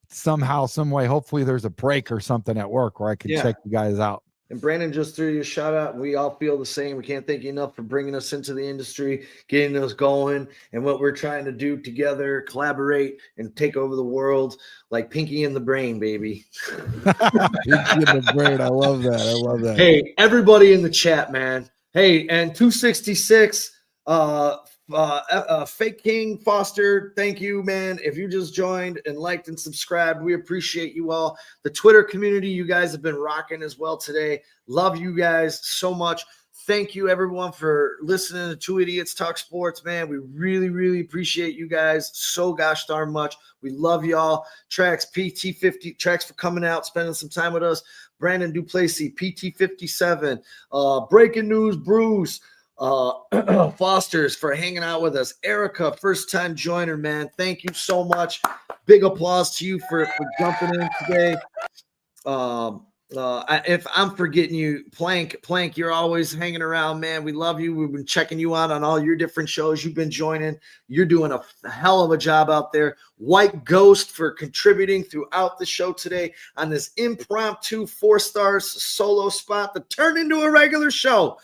B: Somehow, some way. Hopefully, there's a break or something at work where I can check you guys out.
A: And Brandon just threw you a shout out. We all feel the same. We can't thank you enough for bringing us into the industry, getting us going, and what we're trying to do together, collaborate and take over the world like Pinky in the Brain, baby.
B: Pinky in the Brain. I love that.
A: Hey, everybody in the chat, man. Hey, and 266, Fake King Foster, thank you, man. If you just joined and liked and subscribed, we appreciate you all. The Twitter community, you guys have been rocking as well today. Love you guys so much. Thank you, everyone, for listening to Two Idiots Talk Sports, man. We really, really appreciate you guys so gosh darn much. We love y'all. Tracks, PT50, Tracks for coming out, spending some time with us. Brandon Duplessis, PT57, Breaking News, Bruce, Foster's for hanging out with us. Erica, first time joiner, man. Thank you so much. Big applause to you for jumping in today. If I'm forgetting you, Plank, you're always hanging around, man. We love you. We've been checking you out on all your different shows. You've been joining. You're doing a hell of a job out there. White Ghost for contributing throughout the show today on this impromptu 4 stars solo spot that turned into a regular show.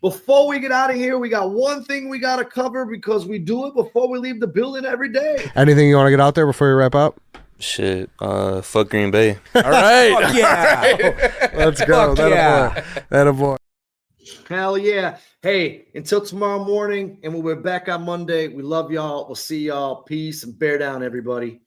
A: Before we get out of here, we got one thing we got to cover because we do it before we leave the building every day.
C: Anything you want to get out there before we wrap up?
D: Shit, fuck Green Bay.
C: All right.
E: Fuck yeah.
C: Let's go. That a boy.
A: Hell yeah. Hey, until tomorrow morning, and we'll be back on Monday. We love y'all. We'll see y'all. Peace and bear down, everybody.